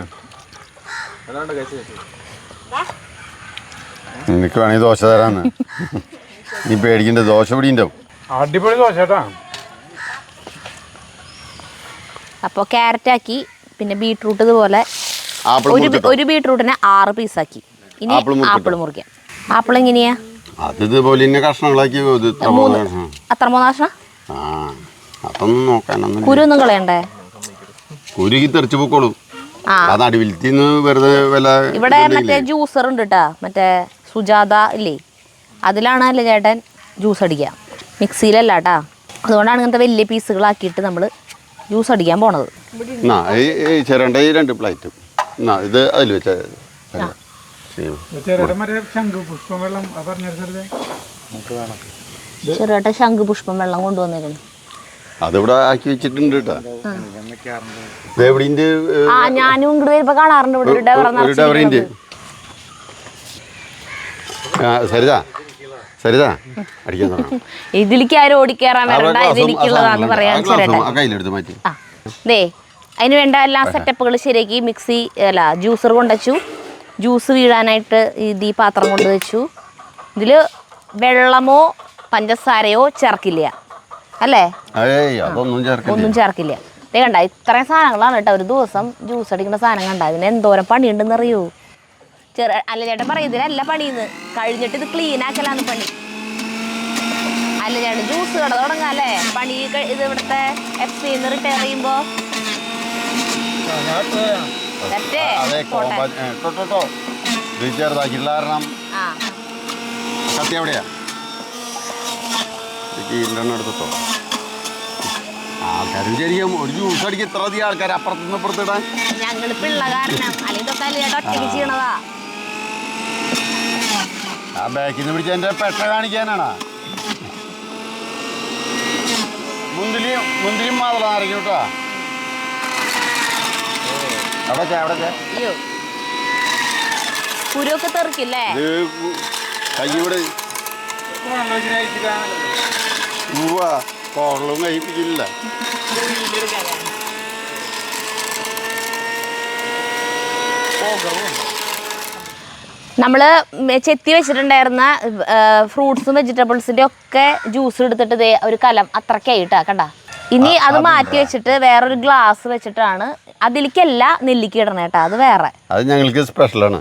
നിനക്ക് വേണമെങ്കിൽ ദോശ തരാന്ന്. നീ പേടിക്കണ്ട, ദോശ ഇവിടെ ഉണ്ടാവും.
അടിപൊളി ദോശ ചേട്ടാ.
അപ്പോൾ ക്യാരറ്റ് ആക്കി, പിന്നെ ബീട്രൂട്ട് ഇതുപോലെ ഒരു ബീട്രൂട്ടിനെ 6 പീസാക്കി. ഇനി ആപ്പിൾ മുറിക്കാം. ആപ്പിൾ എങ്ങനെയാ?
അത് ഇതുപോലെ തന്നെ കഷ്ണങ്ങളാക്കി.
അത്ര 3 കഷ്ണം.
അതൊന്നും നോക്കാനൊന്നും
കുരുവൊന്നും കളയണ്ടേ?
കുരുക്കി തെറിച്ച് പോക്കോളും. അത് അടിവിൽത്തിന്ന് വെറുതെ വില.
ഇവിടെ മറ്റേ ജ്യൂസർ ഉണ്ട് കേട്ടാ, മറ്റേ സുജാത ഇല്ലേ, അതിലാണ് അല്ലേ ചേട്ടൻ ജ്യൂസ് അടിക്കുക, മിക്സിയിലല്ല കേട്ടാ. അതുകൊണ്ടാണ് ഇങ്ങനത്തെ വലിയ പീസുകളാക്കിയിട്ട് നമ്മൾ ജ്യൂസ് അടിക്കാൻ പോണത്.
ചേരണ്ട 2 പ്ലേറ്റും ഇത് അതിൽ വെച്ചാൽ
ചെറുതായിട്ട് ശംഖുപുഷ്പം വെള്ളം കൊണ്ടുവന്നേക്കണം.
അതിവിടെ ആക്കി വെച്ചിട്ടുണ്ട് കേട്ടോ.
ഞാനും ഇങ്ങോട്ട് വരുമ്പോ കാണാറുണ്ട് ഇവിടെ ഒരു
ഡവറിന്റെ. സരിതാ അടിക്കാൻ തുടങ്ങാം.
ഇതിലേക്ക് ആരും ഓടിക്കേറാൻ വരണ്ട, ഇതെനിക്കുള്ളതാന്ന് പറയാൻ
കയ്യിലെടുത്ത് മാറ്റി.
ദേ അതിന് വേണ്ട എല്ലാ സെറ്റപ്പുകൾ ശരിയാക്കി. മിക്സി അല്ല ജ്യൂസർ കൊണ്ടുവച്ചു, ജ്യൂസ് വീഴാനായിട്ട് ഈ പാത്രം കൊണ്ട് വെച്ചു. ഇതിൽ വെള്ളമോ പഞ്ചസാരയോ ചേർക്കില്ല അല്ലേ? ഒന്നും ചേർക്കില്ല. ഇതേ കണ്ട ഇത്രയും സാധനങ്ങളാണ് കേട്ടോ ഒരു ദിവസം ജ്യൂസ് അടിക്കുന്ന സാധനം കണ്ട. ഇതിന് എന്തോരം പണിയുണ്ടെന്ന് അറിയൂ. അല്ല ചേട്ടൻ പറയും ഇതിനല്ല പണിയെന്ന്, കഴിഞ്ഞിട്ട് ഇത് ക്ലീൻ ആക്കലാണ് പണി. അല്ല ചേട്ടൻ ജ്യൂസ് കട തുടങ്ങാം അല്ലേ? പണി ഇത് ഇവിടുത്തെ എഫ്സിന്ന് റിട്ടയർ ചെയ്യുമ്പോ
എടുത്തോ. ആൾക്കാരും ശരിക്കും ഒരു ജ്യൂസ് അടിക്ക് എത്ര അധികം ആൾക്കാർ അപ്പുറത്തുനിന്ന് ഇപ്പുറത്തിടാൻ.
ഞങ്ങള് പിള്ള കാരണം അല്ലെങ്കിൽ ഒറ്റയ്ക്ക് ചെയ്യണതാ.
ആ ബാക്കിൽ നിന്ന് പിടിച്ച എൻ്റെ പെട്ട കാണിക്കാനാണോ? മുന്തിരിയും മാത്രം നാരങ്ങ കേട്ടോ. അവിടെ
കുരുവൊക്കെ തെറിക്കില്ലേ?
കൈവിടെ കോളവും കഴിപ്പിക്കില്ല.
നമ്മൾ ചെത്തി വെച്ചിട്ടുണ്ടായിരുന്ന ഫ്രൂട്ട്സും വെജിറ്റബിൾസിൻ്റെ ഒക്കെ ജ്യൂസ് എടുത്തിട്ട് ദേ ഒരു കലം അത്രയ്ക്കായിട്ടാ കണ്ട. ഇനി അത് മാറ്റി വെച്ചിട്ട് വേറൊരു ഗ്ലാസ് വെച്ചിട്ടാണ് അതിലേക്കല്ല നെല്ലിക്ക ഇടണേ കേട്ടോ, അത് വേറെ.
അത് ഞങ്ങൾക്ക് സ്പെഷ്യലാണ്.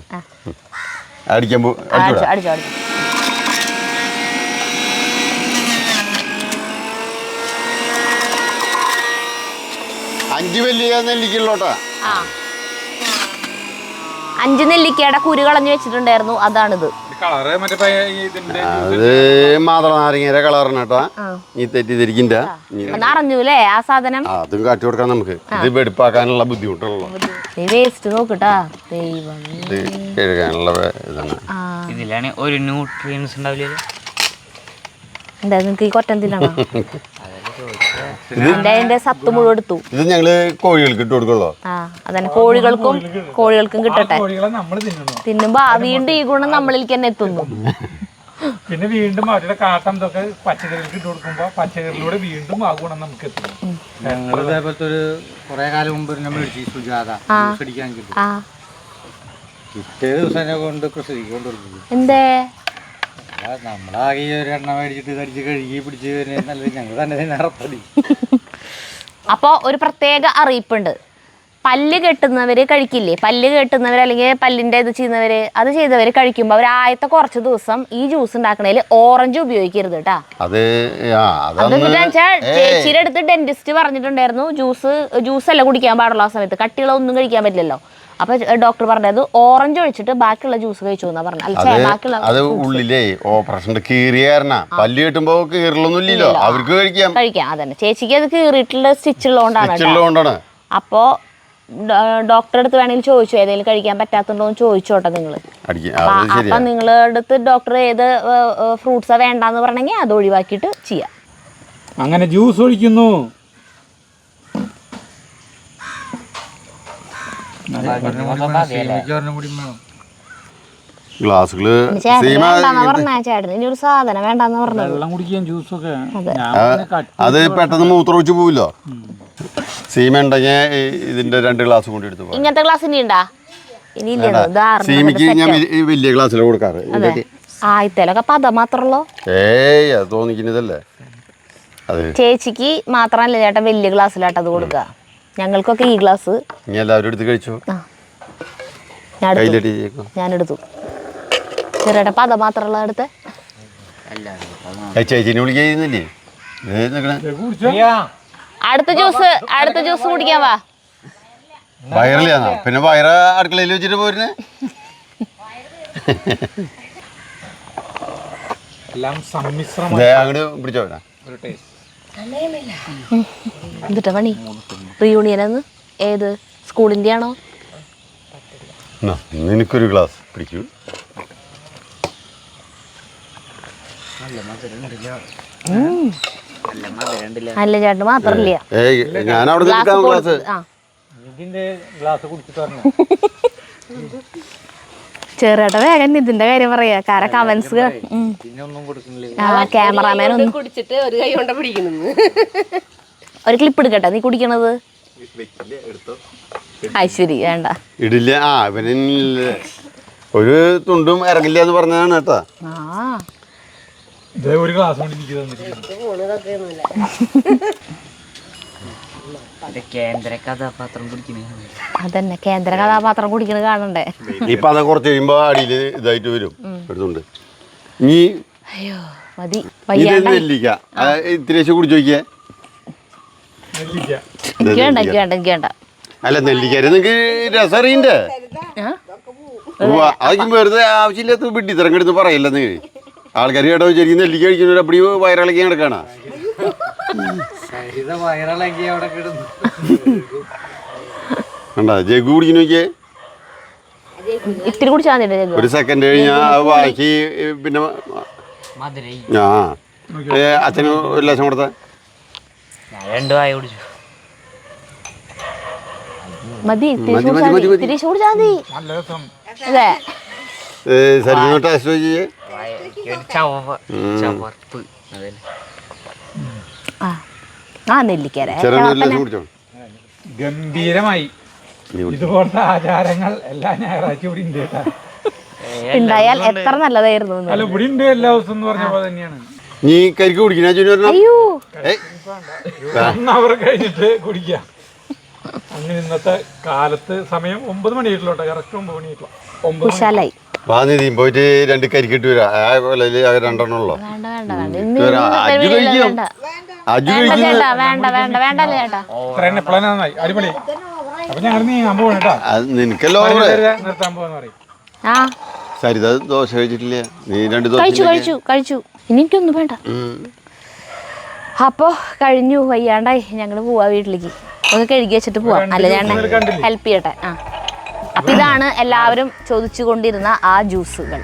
അടിച്ചോ.
5 വലിയ നെല്ലിക്കുള്ളോട്ടാ.
5 നെല്ലിക്കയുടെ കുരു കളഞ്ഞു വെച്ചിട്ടുണ്ടായിരുന്നു, അതാണിത്.
അത് മാതള നാരങ്ങയുടെ കളറാണ് കേട്ടോ. നീ തെറ്റിദ്ധരിക്കണ്ട.
അറിഞ്ഞൂലേ ആ സാധനം?
അതും കാട്ടി കൊടുക്കാം നമുക്ക്. ഇത് വെടുപ്പാക്കാനുള്ള ബുദ്ധിമുട്ടുള്ളൂ.
വേസ്റ്റ് നോക്കിട്ടാ
കഴുകാനുള്ള ഇതാണ്.
ഇതിലാണ് ഒരു ന്യൂട്രിയൻസ് ഉണ്ടാവില്ല.
എന്താ നിങ്ങൾക്ക് ഈ കൊറ്റം തിന്നണോ? അതിന്റെ സത്ത് മുഴുവൻ എടുത്തു.
ഇത് ഞങ്ങള് കോഴികൾക്ക് ഇട്ട് കൊടുക്കുള്ളൂ.
അതന്നെ, കോഴികൾക്കും കിട്ടട്ടെ. തിന്നുമ്പോ വീണ്ടും ഈ ഗുണം നമ്മളിലേക്ക് തന്നെ എത്തുന്നു.
പിന്നെ വീണ്ടും അവരുടെ കാട്ടം ഇതൊക്കെ പച്ചക്കറികൾക്ക് ഇട്ട് കൊടുക്കുമ്പോ പച്ചക്കറിയിലൂടെ വീണ്ടും ആ ഗുണം നമുക്ക് എത്തും.
ഞങ്ങൾ ഇതേപോലത്തെ ഒരു കുറെ കാലം മുമ്പ് നമ്മൾ സുജാത അടിക്കാൻ കിട്ടും. പിറ്റേ ദിവസം കൊണ്ട് പ്രസവിക്കൊണ്ടിരിക്കും.
എന്തേ
നമ്മളാകെ ഒരു എണ്ണ മേടിച്ചിട്ട് കടിച്ച് കഴുകി പിടിച്ച് നല്ലത് ഞങ്ങൾ തന്നെ നിറപ്പതി.
അപ്പോൾ ഒരു പ്രത്യേക അറിയിപ്പുണ്ട്. പല്ല് കെട്ടുന്നവർ കഴിക്കില്ലേ, പല്ല് കെട്ടുന്നവർ അല്ലെങ്കിൽ പല്ലിൻ്റെ ഇത് ചെയ്യുന്നവർ, അത് ചെയ്തവർ കഴിക്കുമ്പോൾ അവർ ആദ്യത്തെ കുറച്ച് ദിവസം ഈ ജ്യൂസ് ഉണ്ടാക്കണേൽ ഓറഞ്ച് ഉപയോഗിക്കരുത് കേട്ടാ. അതെന്താ വെച്ചാൽ ചേച്ചിയുടെ അടുത്ത് ഡെന്റിസ്റ്റ് പറഞ്ഞിട്ടുണ്ടായിരുന്നു ജ്യൂസ് അല്ല കുടിക്കാൻ പാടുള്ള ആ സമയത്ത്, കട്ടികളൊന്നും കഴിക്കാൻ പറ്റില്ലല്ലോ. അപ്പൊ ഡോക്ടർ പറഞ്ഞത് ഓറഞ്ച് ഒഴിച്ചിട്ട് ബാക്കിയുള്ള ജ്യൂസ് കഴിച്ചു എന്നാ പറഞ്ഞു.
അത് ഉള്ളിലേ ഓപ്പറേഷൻ കീറിയായിരുന്നാ പല്ല് കിട്ടുമ്പോ കീറലൊന്നും ഇല്ലല്ലോ, അവർക്ക് കഴിക്കാം.
അതന്നെ, ചേച്ചിക്ക് അത് കീറിയിട്ടുള്ള സ്റ്റിച്ച് ഉള്ളതുകൊണ്ടാണ്. അപ്പോ ഡോക്ടറെ അടുത്ത് വേണമെങ്കിൽ ചോദിച്ചു ഏതെങ്കിലും കഴിക്കാൻ പറ്റാത്തുണ്ടോ എന്ന് ചോദിച്ചോട്ടെ നിങ്ങൾ. അപ്പൊ നിങ്ങളുടെ അടുത്ത് ഡോക്ടർ ഏത് ഫ്രൂട്ട്സാ വേണ്ടാന്ന് പറഞ്ഞെങ്കിൽ അത് ഒഴിവാക്കിയിട്ട് ചെയ്യാം.
അങ്ങനെ ജ്യൂസ് ഒഴിക്കുന്നു.
ഗ്ലാസുകള്
ചേട്ടൻ ഇനി ഒരു സാധനം വേണ്ടെന്ന് പറഞ്ഞു.
വെള്ളം കുടിക്കാൻ ജ്യൂസൊക്കെ
അത് പെട്ടെന്ന് മൂത്രമൊഴിച്ച് പോവില്ലോ. സീമ ഉണ്ടെങ്കിൽ ഇതിന്റെ 2 ഗ്ലാസ് കൂടി എടുത്തു.
ഇങ്ങനത്തെ ഗ്ലാസ് ഇനി ഉണ്ടാ? ഇനി
സീമയ്ക്ക് ഞാൻ വലിയ ഗ്ലാസ്സിൽ കൊടുക്കാറ്.
ആയിത്തേലൊക്കെ പദം മാത്രമല്ലോ.
അത് തോന്നിക്കുന്നതല്ലേ. അതെ,
ചേച്ചിക്ക് മാത്രമല്ല ചേട്ടൻ വലിയ ഗ്ലാസ്സിലാട്ട് അത് കൊടുക്കുക. ഞങ്ങൾക്കൊക്കെ ഈ ഗ്ലാസ്
എല്ലാവരും എടുത്ത് കഴിച്ചു.
ഞാനെടുത്തു. ചെറിയ പദം മാത്രമുള്ള എടുത്ത്
ചേച്ചിനെ വിളിക്കുന്നില്ലേ?
അടുത്ത ജ്യൂസ് കുടിക്കാൻ വാ.
വയറില്ലാന്നാ പിന്നെ വയറ് അടുക്കളയിൽ വെച്ചിട്ട് പോരുന്നേ. അങ്ങോട്ട് പിടിച്ചോ.
എന്നിട്ടാ പണി റീയൂണിയനെന്ന് ഏത് സ്കൂളിൻ്റെ ആണോ?
നിനക്കൊരു ഗ്ലാസ് പിടിക്കൂ.
അല്ല ചേട്ടൻ മാത്രല്ല,
ഞാൻ അവിടെ
ചെറുേട്ട വേഗം ഇതിന്റെ കാര്യം പറയാ. കാരണം കമന്റ്സ് ക്യാമറാമാൻ ഒന്നും
കുടിച്ചിട്ട് ഒരു കൈ കൊണ്ട് പിടിക്കുന്നു.
ഒരു ക്ലിപ്പ് എടുക്കട്ടെ നീ കുടിക്കണത്. ശരി വേണ്ട
ഇടില്ല. ഒരു തുണ്ടും ഇറങ്ങില്ല എന്ന് പറഞ്ഞതാണ് കേട്ടാ.
ഒരു ഗ്ലാസ്
കേന്ദ്ര കഥാപാത്രം കുടിക്കണ.
അതന്നെ, കേന്ദ്ര കഥാപാത്രം കുടിക്കണ കാണണ്ടേ.
ഇപ്പൊ അത് കുറച്ച് കഴിയുമ്പോ അടിയിൽ ഇതായിട്ട് വരും എടുത്തുണ്ട്. ഇനി
മതി
നെല്ലിക്ക ഇത്തിരി കുടിച്ചു നോക്കിയേ.
എനിക്ക് വേണ്ട.
അല്ല നെല്ലിക്കാര് നിങ്ങക്ക് രസം അറിയണ്ടേ? അതൊക്കെ വെറുതെ ആവശ്യമില്ലാത്ത വിട്ടി തിരഞ്ഞെടുത്ത് പറയില്ല. നീ ആൾക്കാർ കേട്ടോ ശരിക്കും നെല്ലിക്ക കഴിക്കുന്ന അപ്പടി വയറിളക്കി നടക്കാണ. കണ്ടാ ജഗു കുടിക്കുന്ന നോക്കിയേ.
ഇത്തിരി കുടിച്ചാൽ മതി.
ഒരു സെക്കൻഡ് കഴിഞ്ഞാൽ ബാക്കി പിന്നെ
മധുരൈ
ആ അച്ഛന് ഒരു ലക്ഷം കൊടുത്ത
ഞാൻ 2 വായ കുടിച്ചു.
മതി,
മതി, മതി, മതി.
ഇത്തിരി കുടിച്ചാൽ മതി.
നല്ല രസം.
അതെ,
ശരീരം ടേസ്റ്റ് ചെയ്യേ
വായക്ക് ഒരു ചവർപ്പ് അതല്ലേ.
നെല്ലിക്കര
ചെറിയ ഒരു ലക്ഷം കുടിച്ചോ.
ഗംഭീരമായി. ഇതുപോലത്തെ ആചാരങ്ങൾ എല്ലാ ഞായറാഴ്ച ഇവിടെ ഉണ്ട് കേട്ടാ.
ഉണ്ടായാൽ എത്ര നല്ലതായിരുന്നു.
അല്ല ഇവിടെ ഉണ്ട് എല്ലാ ദിവസവും എന്ന് പറഞ്ഞ പോലെ തന്നെയാണ്.
നീ കരിക്ക് കുടിക്കണ
അയ്യോ,
1 അവർ കഴിഞ്ഞിട്ട് കുടിക്കാം. അങ്ങനെ ഇന്നത്തെ കാലത്ത് സമയം 9 മണിയായിട്ടുള്ളൂ. കറക്റ്റ് 9 മണിയായിട്ടുള്ള 9
കുശാലായി.
വാന്നിധി പോയിട്ട് 2 കരിക്കിട്ട് വരാ. ആ കൊല്ലയില് 2 ഉള്ളോ.
വേണ്ട വേണ്ട വേണ്ട, ഇന്ന് വേണ്ട വേണ്ട വേണ്ട വേണ്ടല്ലേ ചേട്ടാ.
നന്നായി അടിപൊളി. അപ്പൊ ഞങ്ങൾ നീങ്ങാൻ പോകണം കേട്ടാ.
നിനക്കല്ലോ
നിർത്താൻ പോകാന്ന് പറയും.
ആ
സരിത ദോശ കഴിച്ചിട്ടില്ല. നീ 2 ദോശ
കഴിച്ചു കഴിച്ചു കഴിച്ചു. എനിക്കൊന്നും വേണ്ട. അപ്പോൾ കഴിഞ്ഞു, വയ്യാണ്ടായി. ഞങ്ങൾ പോവാ വീട്ടിലേക്ക്. ഒന്ന് കഴുകി വെച്ചിട്ട് പോവാം. അല്ല ഞാൻ ഹെൽപ്പ് ചെയ്യട്ടെ. അപ്പം ഇതാണ് എല്ലാവരും ചോദിച്ചു കൊണ്ടിരുന്ന ആ ജ്യൂസുകൾ.